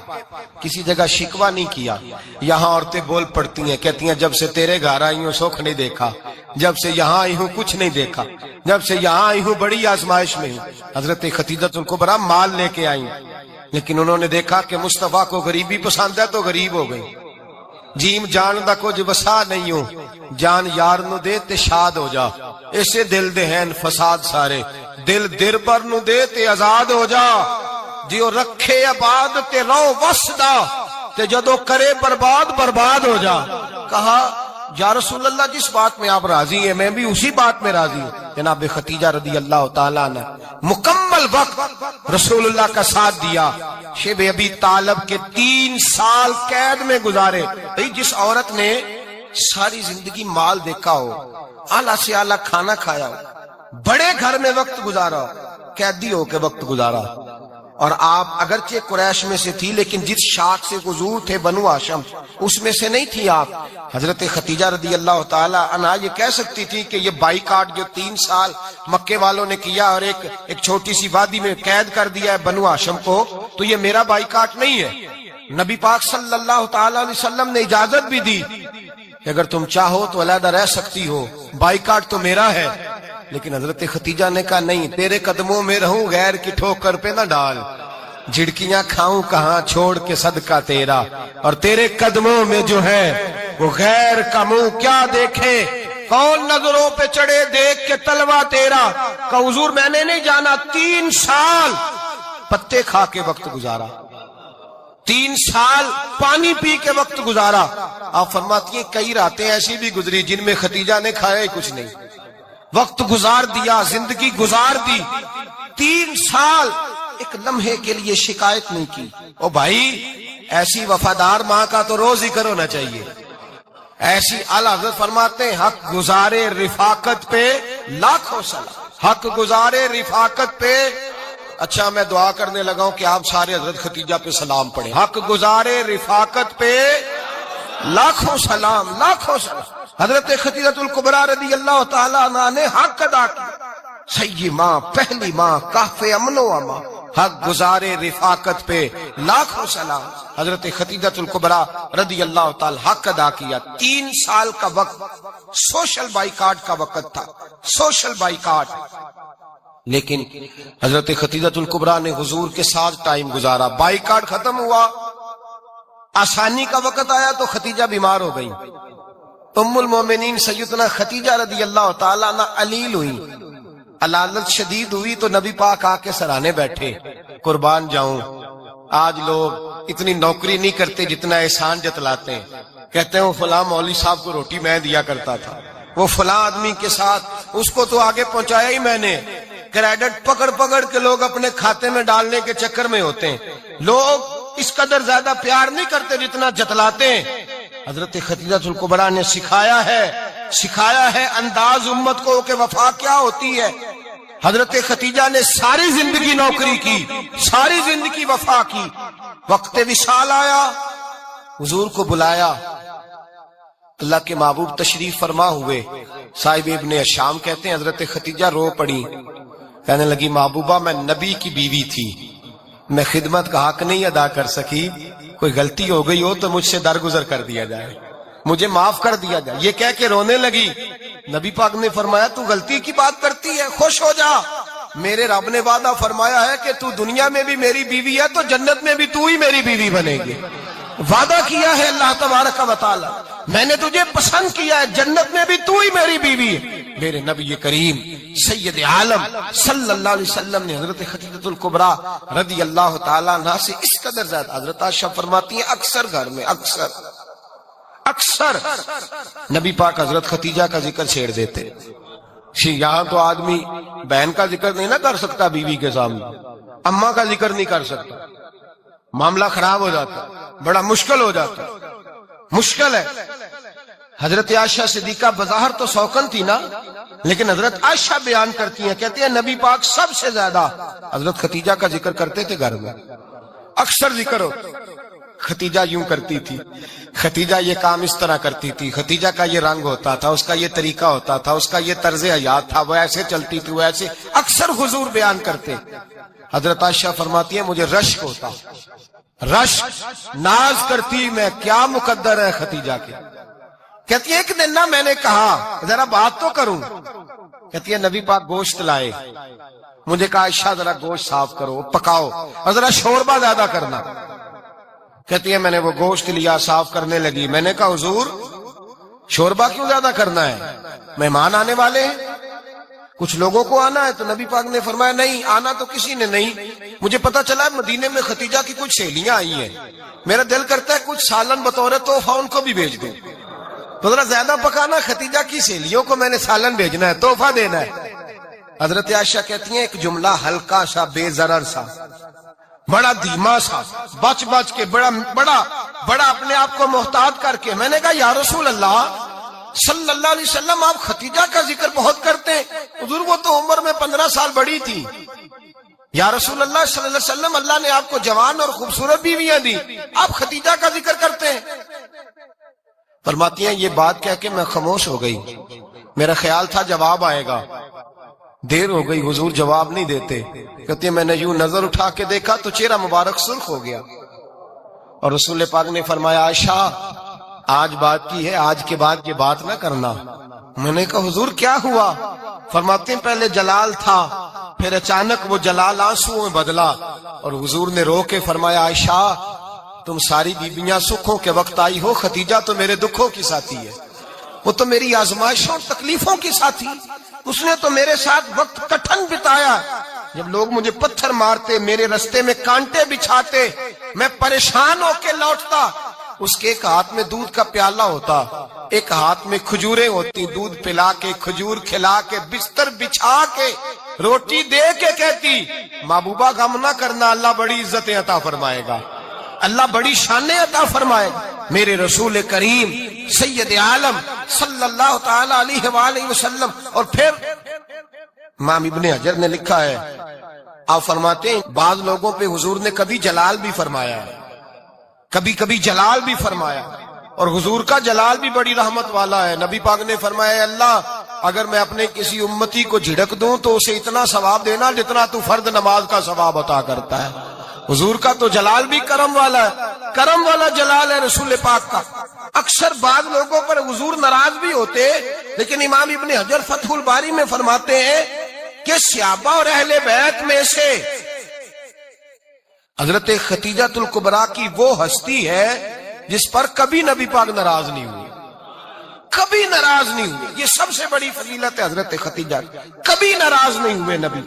Speaker 1: کسی جگہ شکوہ نہیں کیا۔ یہاں عورتیں بول پڑتی ہیں، کہتی ہیں جب سے تیرے گھر آئی ہوں سکھ نہیں دیکھا، جب سے یہاں آئی ہوں کچھ نہیں دیکھا، جب سے یہاں آئی ہوں بڑی آزمائش میں ہوں۔ حضرت ختیجہ الکبریٰ مال لے کے آئی، لیکن انہوں نے دیکھا کہ مصطفیٰ کو غریبی پسند ہے تو غریب ہو گئی۔ جیم جان دا کچھ وسا نہیں ہو، جان یار نو دے تے شاد ہو جا، اسے دل دے ہیں فساد سارے، دل دربر نو دے تے آزاد ہو جا، جیو رکھے آباد تے رو وسدا تے جدو کرے برباد ہو جا۔ کہا یا رسول اللہ جس بات میں آپ راضی ہیں میں بھی اسی بات میں راضی ہوں۔ جناب ختیجہ رضی اللہ تعالیٰ نے مکمل وقت رسول اللہ کا ساتھ دیا۔ شیب ابی طالب کے 3 سال قید میں گزارے۔ جس عورت نے ساری زندگی مال دیکھا ہو، اعلیٰ سے اعلیٰ کھانا کھایا ہو، بڑے گھر میں وقت گزارا ہو، قیدی ہو کے وقت گزارا، اور آپ اگرچہ قریش میں سے تھی لیکن جس شاخ سے حضور تھے بنو ہاشم اس میں سے نہیں تھی آپ۔ حضرت ختیجہ رضی اللہ تعالی عنہا یہ کہہ سکتی تھی کہ یہ بائیکاٹ جو 3 سال مکے والوں نے کیا اور ایک چھوٹی سی وادی میں قید کر دیا ہے بنو ہاشم کو، تو یہ میرا بائیکاٹ نہیں ہے۔ نبی پاک صلی اللہ تعالی علیہ وسلم نے اجازت بھی دی کہ اگر تم چاہو تو علیحدہ رہ سکتی ہو، بائیکاٹ تو میرا ہے۔ لیکن حضرت ختیجہ نے کہا نہیں، تیرے قدموں میں رہوں، غیر کی ٹھوکر پہ نہ ڈال، جھڑکیاں کھاؤں کہاں چھوڑ کے صدقہ تیرا، اور تیرے قدموں میں جو ہے وہ غیر کا منہ کیا دیکھے، کون نظروں پہ چڑھے دیکھ کے تلوا تیرا۔ کہ حضور میں نے نہیں جانا، 3 سال پتے کھا کے وقت گزارا، 3 سال پانی پی کے وقت گزارا۔ آپ فرماتی ہیں کئی راتیں ایسی بھی گزری جن میں ختیجہ نے کھایا ہی کچھ نہیں، وقت گزار دیا، زندگی گزار دی، 3 سال ایک لمحے کے لیے شکایت نہیں کی۔ او بھائی ایسی وفادار ماں کا تو روز ذکر ہونا چاہیے۔ ایسی اعلیٰ حضرت فرماتے ہیں حق گزارے رفاقت پہ لاکھوں سلام، حق گزارے رفاقت پہ اچھا میں دعا کرنے لگا ہوں کہ آپ سارے حضرت خدیجہ پہ سلام پڑھیں. حق گزارے رفاقت پہ لاکھوں سلام، لاکھوں سلام. حضرت خدیجہ الکبریٰ رضی اللہ تعالیٰ عنہ نے حق ادا کیا. صحیح ماں، پہلی ماں، کہف امن و امان، حق گزارے رفاقت پہ لاکھوں سلام. حضرت خدیجہ الکبریٰ رضی اللہ تعالی حق ادا کیا. 3 سال کا وقت سوشل بائیکاٹ کا وقت تھا، سوشل بائیکاٹ. لیکن حضرت خدیجہ الکبریٰ نے حضور کے ساتھ ٹائم گزارا. بائیکاٹ ختم ہوا، آسانی کا وقت آیا تو خدیجہ بیمار ہو گئی. ام المومنین سیدنا خدیجہ رضی اللہ تعالیٰ عنہ علیل ہوئی، علالت شدید ہوئی تو نبی پاک آ کے سرانے بیٹھے. قربان جاؤں، آج لوگ اتنی نوکری نہیں کرتے جتنا احسان جتلاتے ہیں. کہتے ہیں وہ فلاں مولوی صاحب کو روٹی میں دیا کرتا تھا، وہ فلاں آدمی کے ساتھ اس کو تو آگے پہنچایا ہی میں نے. کریڈٹ پکڑ پکڑ کے لوگ اپنے کھاتے میں ڈالنے کے چکر میں ہوتے ہیں. لوگ اس قدر زیادہ پیار نہیں کرتے جتنا جتلاتے ہیں. حضرت خدیجہ الکبریٰ نے سکھایا ہے انداز امت کو کہ وفا کیا ہوتی ہے. حضرت خدیجہ نے ساری زندگی نوکری کی، ساری زندگی وفا کی. وقت وصال آیا، حضور کو بلایا. اللہ کے محبوب تشریف فرما ہوئے. صاحب ابن الشام کہتے ہیں حضرت خدیجہ رو پڑی، کہنے لگی محبوبہ میں نبی کی بیوی تھی، میں خدمت کا حق نہیں ادا کر سکی، کوئی غلطی ہو گئی ہو تو مجھ سے درگزر کر دیا جائے، مجھے معاف کر دیا جائے. یہ کہہ کے رونے لگی. نبی پاک نے فرمایا تو غلطی کی بات کرتی ہے، خوش ہو جا، میرے رب نے وعدہ فرمایا ہے کہ تو دنیا میں بھی میری بیوی ہے تو جنت میں بھی تو ہی میری بیوی بنے گی. وعدہ کیا ہے اللہ تبارک و تعالی، میں نے تجھے پسند کیا ہے، جنت میں بھی تو ہی میری بیوی ہے. میرے نبی کریم سید عالم صلی اللہ علیہ وسلم نے حضرت خدیجہ الکبریٰ رضی اللہ تعالیٰ عنہ سے اس قدر زیادہ. حضرت عائشہ فرماتی ہیں اکثر گھر میں اکثر نبی پاک حضرت خدیجہ کا ذکر چھیڑ دیتے. یہاں تو آدمی بہن کا ذکر نہیں نہ کر سکتا بیوی کے سامنے، اماں کا ذکر نہیں کر سکتا، معاملہ خراب ہو جاتا، بڑا مشکل ہو جاتا، مشکل ہے. حضرت عائشہ صدیقہ بظاہر تو سوکن تھی نا، لیکن حضرت عائشہ بیان کرتی ہیں، کہتی ہیں نبی پاک سب سے زیادہ حضرت خدیجہ کا ذکر کرتے تھے گھر میں، اکثر ذکر ہو. خدیجہ یوں کرتی تھی، خدیجہ یہ کام اس طرح کرتی تھی، خدیجہ کا یہ رنگ ہوتا تھا، اس کا یہ طریقہ ہوتا تھا، اس کا یہ طرز حیات تھا، وہ ایسے چلتی تھی، وہ ایسے، اکثر حضور بیان کرتے. حضرت عائشہ فرماتی ہیں مجھے رشک ہوتا، رشک، ناز کرتی میں، کیا مقدر ہے خدیجہ کے. کہتی ہے ایک دن نا میں نے کہا ذرا بات تو کروں. کہتی ہے نبی پاک گوشت لائے، مجھے کہا عائشہ ذرا گوشت صاف کرو، پکاؤ اور ذرا شوربہ زیادہ کرنا. کہتی ہے میں نے وہ گوشت لیا، صاف کرنے لگی. میں نے کہا حضور شوربہ کیوں زیادہ کرنا ہے، مہمان آنے والے ہیں، کچھ لوگوں کو آنا ہے. تو نبی پاک نے فرمایا نہیں، آنا تو کسی نے نہیں، مجھے پتا چلا مدینے میں خدیجہ کی کچھ سہیلیاں آئی ہیں، میرا دل کرتا ہے کچھ سالن بطور تحفہ ان کو بھی بھیج دوں. تو ذرا زیادہ پکانا، خدیجہ کی سہیلیوں کو میں نے سالن بھیجنا ہے، تحفہ دینا ہے. حضرت عائشہ کہتی ہیں ایک جملہ ہلکا سا، بے ضرر سا، بڑا دھیما سا، بچ کے بڑا اپنے آپ کو محتاط کر کے. میں نے کہا یا رسول اللہ صلی اللہ علیہ وسلم آپ خدیجہ کا ذکر بہت کرتے ہیں، حضور وہ تو عمر میں 15 سال بڑی تھی. یا رسول اللہ صلی اللہ علیہ وسلم اللہ نے آپ کو جوان اور خوبصورت بیویاں دی، آپ خدیجہ کا ذکر کرتے ہیں. فرماتی ہیں یہ بات کہہ کے میں خاموش ہو گئی، میرا خیال تھا جواب آئے گا، دیر ہو گئی، حضور جواب نہیں دیتے. کہتے ہیں میں نے یوں نظر اٹھا کے دیکھا تو چہرہ مبارک سرخ ہو گیا، اور رسول پاک نے فرمایا عائشہ آج بات کی ہے، آج کے بعد یہ بات نہ کرنا. میں نے کہا حضور کیا ہوا؟ فرماتے ہیں پہلے جلال تھا، پھر اچانک وہ جلال آنسو میں بدلا، اور حضور نے رو کے فرمایا عائشہ تم ساری بیویاں سکھوں کے وقت آئی ہو، خدیجہ تو میرے دکھوں کی ساتھی ہے، وہ تو میری آزمائشوں اور تکلیفوں کی ساتھی، اس نے تو میرے ساتھ وقت کٹھن بتایا. جب لوگ مجھے پتھر مارتے، میرے رستے میں کانٹے بچھاتے، میں پریشان ہو کے لوٹتا، اس کے ایک ہاتھ میں دودھ کا پیالہ ہوتا، ایک ہاتھ میں کھجوریں ہوتی، دودھ پلا کے، کھجور کھلا کے، بستر بچھا کے، روٹی دے کے کہتی محبوبہ غم نہ کرنا، اللہ بڑی عزتیں عطا فرمائے گا، اللہ بڑی شانیں عطا فرمائے گا. میرے رسول کریم سید عالم صلی اللہ تعالی علیہ وآلہ وسلم. اور پھر امام ابن حجر نے لکھا ہے آپ فرماتے ہیں بعض لوگوں پہ حضور نے کبھی جلال بھی فرمایا ہے، کبھی کبھی جلال بھی فرمایا، اور حضور کا جلال بھی بڑی رحمت والا ہے۔ نبی پاک نے فرمایا اے اللہ اگر میں اپنے کسی امتی کو جھڑک دوں تو اسے اتنا ثواب دینا جتنا تو فرض نماز کا ثواب عطا کرتا ہے۔ حضور کا تو جلال بھی کرم والا ہے، کرم والا جلال ہے رسول پاک کا۔ اکثر بعض لوگوں پر حضور ناراض بھی ہوتے، لیکن امام ابن حجر فتح الباری میں فرماتے ہیں کہ صحابہ اور اہل بیت میں سے حضرت خدیجہ الکبریٰ کی وہ ہستی ہے جس پر کبھی نبی پاک ناراض نہیں ہوئے، کبھی ناراض نہیں ہوئے۔ یہ سب سے بڑی فضیلت ہے حضرت خدیجہ، کبھی ناراض نہیں ہوئے نبی،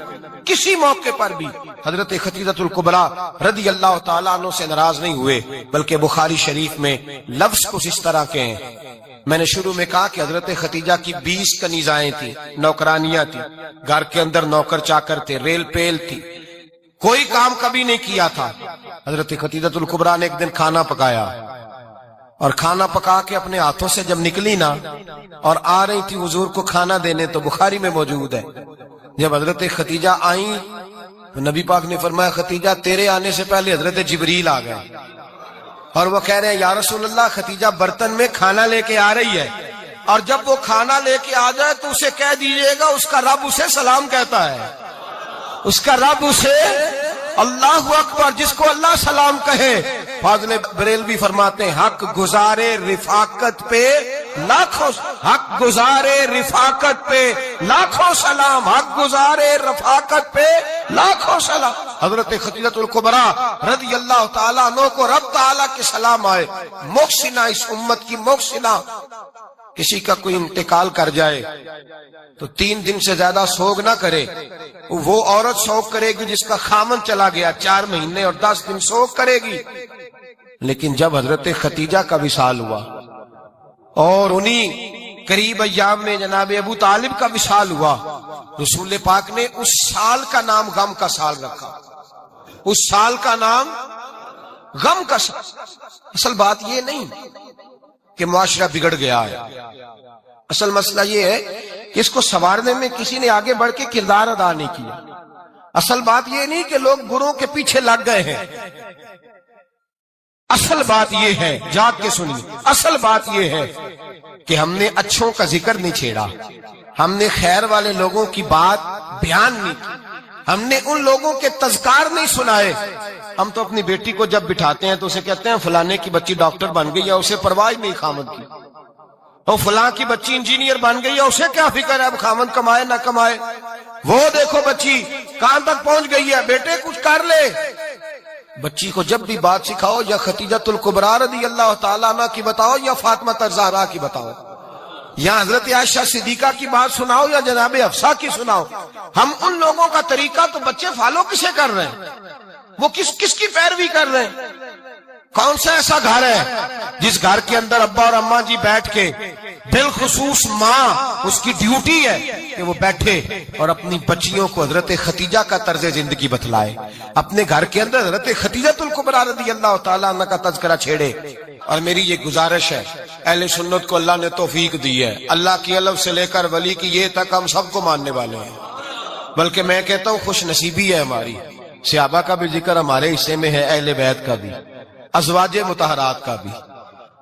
Speaker 1: کسی موقع پر بھی حضرت خدیجہ الکبریٰ رضی اللہ تعالیٰ عنہ سے ناراض نہیں ہوئے، بلکہ بخاری شریف میں لفظ کچھ اس طرح کے ہیں۔ میں نے شروع میں کہا کہ حضرت خدیجہ کی 20 کنیزائیں تھیں، نوکرانیاں تھیں، گھر کے اندر نوکر چاکر تھے، ریل پیل تھی، کوئی کام کبھی نہیں کیا تھا۔ حضرت خدیجہ الکبریٰ نے ایک دن کھانا پکایا، اور کھانا پکا کے اپنے ہاتھوں سے جب نکلی نا اور آ رہی تھی حضور کو کھانا دینے، تو بخاری میں موجود ہے جب حضرت خدیجہ آئیں تو نبی پاک نے فرمایا خدیجہ تیرے آنے سے پہلے حضرت جبریل آ گئے، اور وہ کہہ رہے ہیں یا رسول اللہ خدیجہ برتن میں کھانا لے کے آ رہی ہے، اور جب وہ کھانا لے کے آ جائے تو اسے کہہ دیجئے گا اس کا رب اسے سلام کہتا ہے، اس کا رب اسے اللہ اکبر، جس کو اللہ سلام کہے۔ فاضل بریلوی فرماتے ہیں حق گزارے رفاقت پہ لاکھوں، حق گزارے رفاقت پہ لاکھوں سلام، حق گزارے رفاقت پہ لاکھوں سلام۔ حضرت خدیجہ الکبریٰ رضی اللہ تعالیٰ عنہ کو رب تعالیٰ کے سلام آئے، محسنہ، اس امت کی محسنہ۔ کسی کا کوئی انتقال کر جائے تو 3 دن سے زیادہ سوگ نہ کرے، وہ عورت سوگ کرے گی جس کا خامن چلا گیا، 4 مہینے اور 10 دن سوگ کرے گی۔ لیکن جب حضرت خدیجہ کا وصال ہوا اور انہی قریب ایام میں جناب ابو طالب کا وصال ہوا، رسول پاک نے اس سال کا نام غم کا سال رکھا، اس سال کا نام غم کا سال۔ اصل بات یہ نہیں کہ معاشرہ بگڑ گیا ہے، اصل مسئلہ یہ ہے کہ اس کو سنوارنے میں کسی نے آگے بڑھ کے کردار ادا نہیں کیا۔ اصل بات یہ نہیں کہ لوگ بروں کے پیچھے لگ گئے ہیں، اصل بات یہ ہے، جاگ کے سنیے، اصل بات یہ ہے کہ ہم نے اچھوں کا ذکر نہیں چھیڑا، ہم نے خیر والے لوگوں کی بات بیان نہیں کی، ہم نے ان لوگوں کے تذکار نہیں سنائے۔ ہم تو اپنی بیٹی کو جب بٹھاتے ہیں تو اسے کہتے ہیں فلانے کی بچی ڈاکٹر بن گئی ہے، اسے پرواہ نہیں خامد کی، اور فلاں کی بچی انجینئر بن گئی ہے، اسے کیا فکر ہے اب خامد کمائے نہ کمائے، وہ دیکھو بچی کہاں تک پہنچ گئی ہے، بیٹے کچھ کر لے۔ بچی کو جب بھی بات سکھاؤ یا خدیجہ الکبریٰ رضی اللہ تعالیٰ عنہ کی بتاؤ یا فاطمہ الزہرا کی بتاؤ، یا حضرت عائشہ صدیقہ کی بات سناؤ یا جناب حفصہ کی سناؤ۔ ہم ان لوگوں کا طریقہ تو بچے فالو کسے کر رہے ہیں، وہ کس کی پیروی کر رہے ہیں؟ کون سا ایسا گھر ہے جس گھر کے اندر ابا اور اماں جی بیٹھ کے، بالخصوص ماں اس کی ڈیوٹی ہے کہ وہ بیٹھے اور اپنی بچیوں کو حضرت خدیجہ کا طرز زندگی بتلائے، اپنے گھر کے اندر حضرت خدیجہ الکبریٰ رضی اللہ تعالیٰ عنہ کا تذکرہ چھیڑے۔ اور میری یہ گزارش ہے، اہل سنت کو اللہ نے توفیق دی ہے، اللہ کی الف سے لے کر ولی کی یہ تک ہم سب کو ماننے والے ہیں، بلکہ میں کہتا ہوں خوش نصیبی ہے ہماری، صحابہ کا بھی ذکر ہمارے حصے میں ہے، اہل بیت کا بھی، ازواج مطہرات کا بھی،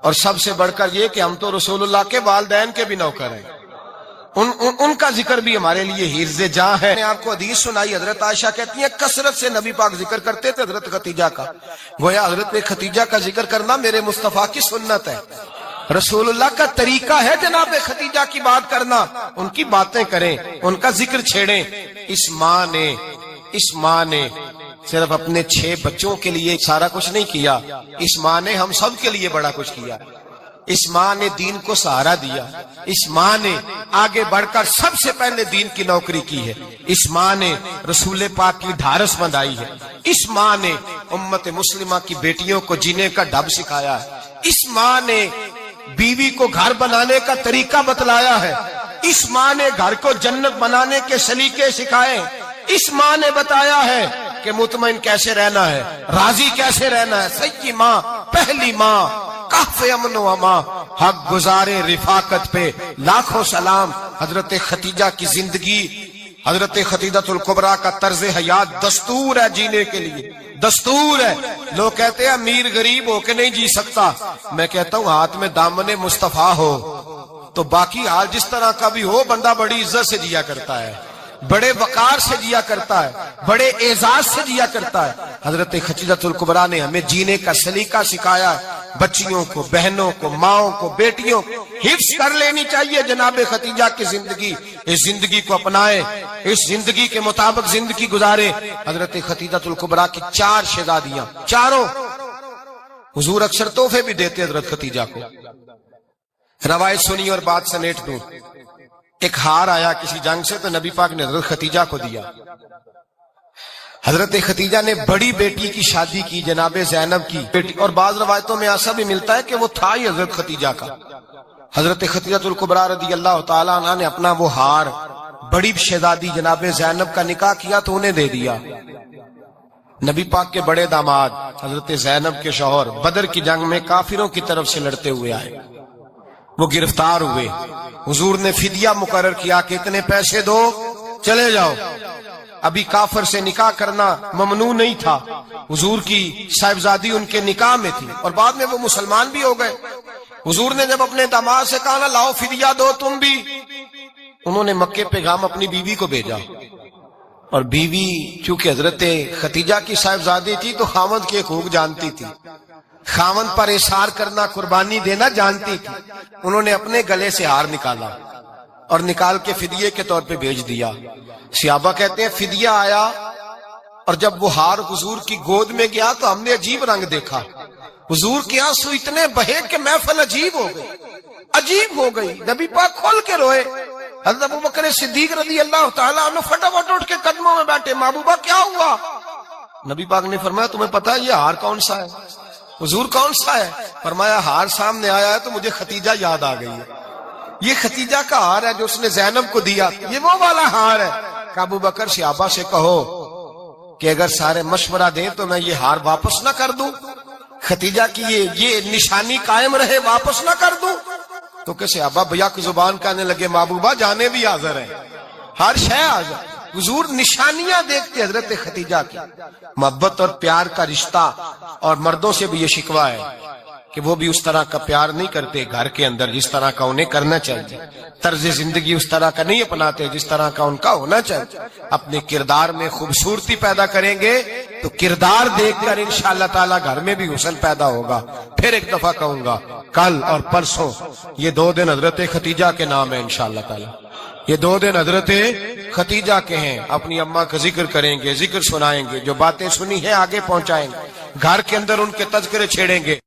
Speaker 1: اور سب سے بڑھ کر یہ کہ ہم تو رسول اللہ کے والدین کے بھی نوکر ہیں، ان کا ذکر بھی ہمارے لیے حرز جاں ہے۔ میں نے آپ کو حدیث سنائی، حضرت عائشہ کہتی ہیں کثرت سے نبی پاک ذکر کرتے تھے حضرت خدیجہ کا، گویا حضرت خدیجہ کا ذکر کرنا میرے مصطفیٰ کی سنت ہے، رسول اللہ کا طریقہ ہے جناب خدیجہ کی بات کرنا، ان کی باتیں کریں، ان کا ذکر چھیڑیں۔ اس ماں نے صرف اپنے 6 بچوں کے لیے سارا کچھ نہیں کیا، اس ماں نے ہم سب کے لیے بڑا کچھ کیا، اس ماں نے دین کو سہارا دیا، اس ماں نے آگے بڑھ کر سب سے پہلے دین کی نوکری کی ہے، اس ماں نے رسول پاک کی ڈھارس بندھائی ہے، اس ماں نے امت مسلمہ کی بیٹیوں کو جینے کا ڈھب سکھایا ہے، اس ماں نے بیوی کو گھر بنانے کا طریقہ بتلایا ہے، اس ماں نے گھر کو جنت بنانے کے سلیقے سکھائے، اس ماں نے بتایا ہے کہ مطمئن کیسے رہنا ہے، راضی کیسے رہنا ہے۔ سچی ماں، پہلی ماں، کہف امن و امان، حق گزارے رفاقت پہ لاکھوں سلام۔ حضرت خدیجہ کی زندگی حضرت خدیجۃ الکبریٰ کا طرز حیات دستور ہے جینے کے لیے، دستور ہے۔ لوگ کہتے ہیں امیر غریب ہو کے نہیں جی سکتا، میں کہتا ہوں ہاتھ میں دامن مصطفیٰ ہو تو باقی حال جس طرح کا بھی ہو بندہ بڑی عزت سے جیا کرتا ہے، بڑے وقار سے جیا کرتا ہے، بڑے اعزاز سے جیا کرتا ہے۔ حضرت خدیجۃ الکبریٰ نے ہمیں جینے کا سلیقہ سکھایا ہے۔ بچیوں کو، بہنوں کو، ماؤں کو، بیٹیوں کو حفظ کر لینی چاہیے جناب خدیجہ کی زندگی، اس زندگی کو اپنائے، اس زندگی کے مطابق زندگی گزارے۔ حضرت خدیجۃ الکبریٰ کی 4 شہزادیاں، چاروں حضور اکثر تحفے بھی دیتے حضرت خدیجہ کو۔ روایت سنی اور بات سمیٹ دوں، ایک ہار آیا کسی جنگ سے تو نبی پاک نے حضرت خدیجہ کو دیا۔ حضرت خدیجہ نے بڑی بیٹی کی شادی کی جناب زینب کی بیٹی، اور بعض روایتوں میں ایسا بھی ملتا ہے کہ وہ تھا ہی حضرت خدیجہ کا۔ حضرت خدیجۃ الکبریٰ رضی اللہ تعالیٰ عنہ نے اپنا وہ ہار بڑی شہزادی جناب زینب کا نکاح کیا تو انہیں دے دیا۔ نبی پاک کے بڑے داماد حضرت زینب کے شوہر بدر کی جنگ میں کافروں کی طرف سے لڑتے ہوئے آئے، وہ گرفتار ہوئے۔ حضور نے فدیہ مقرر کیا کہ اتنے پیسے دو چلے جاؤ۔ ابھی کافر سے نکاح کرنا ممنوع نہیں تھا، حضور کی صاحبزادی ان کے نکاح میں تھی اور بعد میں وہ مسلمان بھی ہو گئے۔ حضور نے جب اپنے داماد سے کہا نا لاؤ فدیہ دو تم بھی، انہوں نے مکے پیغام اپنی بیوی کو بھیجا، اور بیوی چونکہ حضرت خدیجہ کی صاحبزادی تھی تو خاوند کے حقوق جانتی تھی، خاوند پر اثار کرنا، قربانی دینا جانتی تھی۔ انہوں نے اپنے گلے سے ہار نکالا اور نکال کے فدیے کے طور پہ بھیج دیا۔ صحابہ کہتے ہیں فدیہ آیا اور جب وہ ہار حضور کی گود میں گیا تو ہم نے عجیب رنگ دیکھا، حضور کے آنسو اتنے بہے کہ محفل عجیب ہو گئی، عجیب ہو گئی۔ نبی پاک کھول کے روئے۔ حضرت ابوبکر صدیق رضی اللہ تعالیٰ عنہ فٹافٹ اٹھ کے قدموں میں بیٹھے، محبوبہ کیا ہوا؟ نبی پاک نے فرمایا تمہیں پتا ہے یہ ہار کون سا ہے؟ حضور کون سا ہے؟ فرمایا ہار سامنے آیا ہے تو مجھے خدیجہ یاد آ گئی ہے، یہ خدیجہ کا ہار ہے جو اس نے زینب کو دیا، یہ وہ والا ہار ہے۔ کہ ابوبکر صحابہ سے کہو کہ اگر سارے مشورہ دیں تو میں یہ ہار واپس نہ کر دوں، خدیجہ کی یہ نشانی قائم رہے واپس نہ کر دوں؟ تو کہ صحابہ بھیا کی زبان کہنے لگے محبوبہ جانے بھی حاضر ہے، ہر شے حاضر۔ حضور نشانیاں دیکھتے حضرت خدیجہ کی، محبت اور پیار کا رشتہ، اور مردوں سے بھی یہ شکوہ ہے کہ وہ بھی اس طرح کا پیار نہیں کرتے گھر کے اندر جس طرح کا انہیں کرنا چاہیے، طرز زندگی اس طرح کا نہیں اپناتے جس طرح کا ان کا ہونا چاہیے۔ اپنے کردار میں خوبصورتی پیدا کریں گے تو کردار دیکھ کر انشاءاللہ تعالی گھر میں بھی حسن پیدا ہوگا۔ پھر ایک دفعہ کہوں گا کل اور پرسوں یہ 2 دن حضرت خدیجہ کے نام ہے انشاءاللہ تعالی، یہ 2 دن حضرت خدیجہ کے ہیں۔ اپنی اماں کا ذکر کریں گے، ذکر سنائیں گے، جو باتیں سنی ہیں آگے پہنچائیں گے، گھر کے اندر ان کے تذکرے چھیڑیں گے۔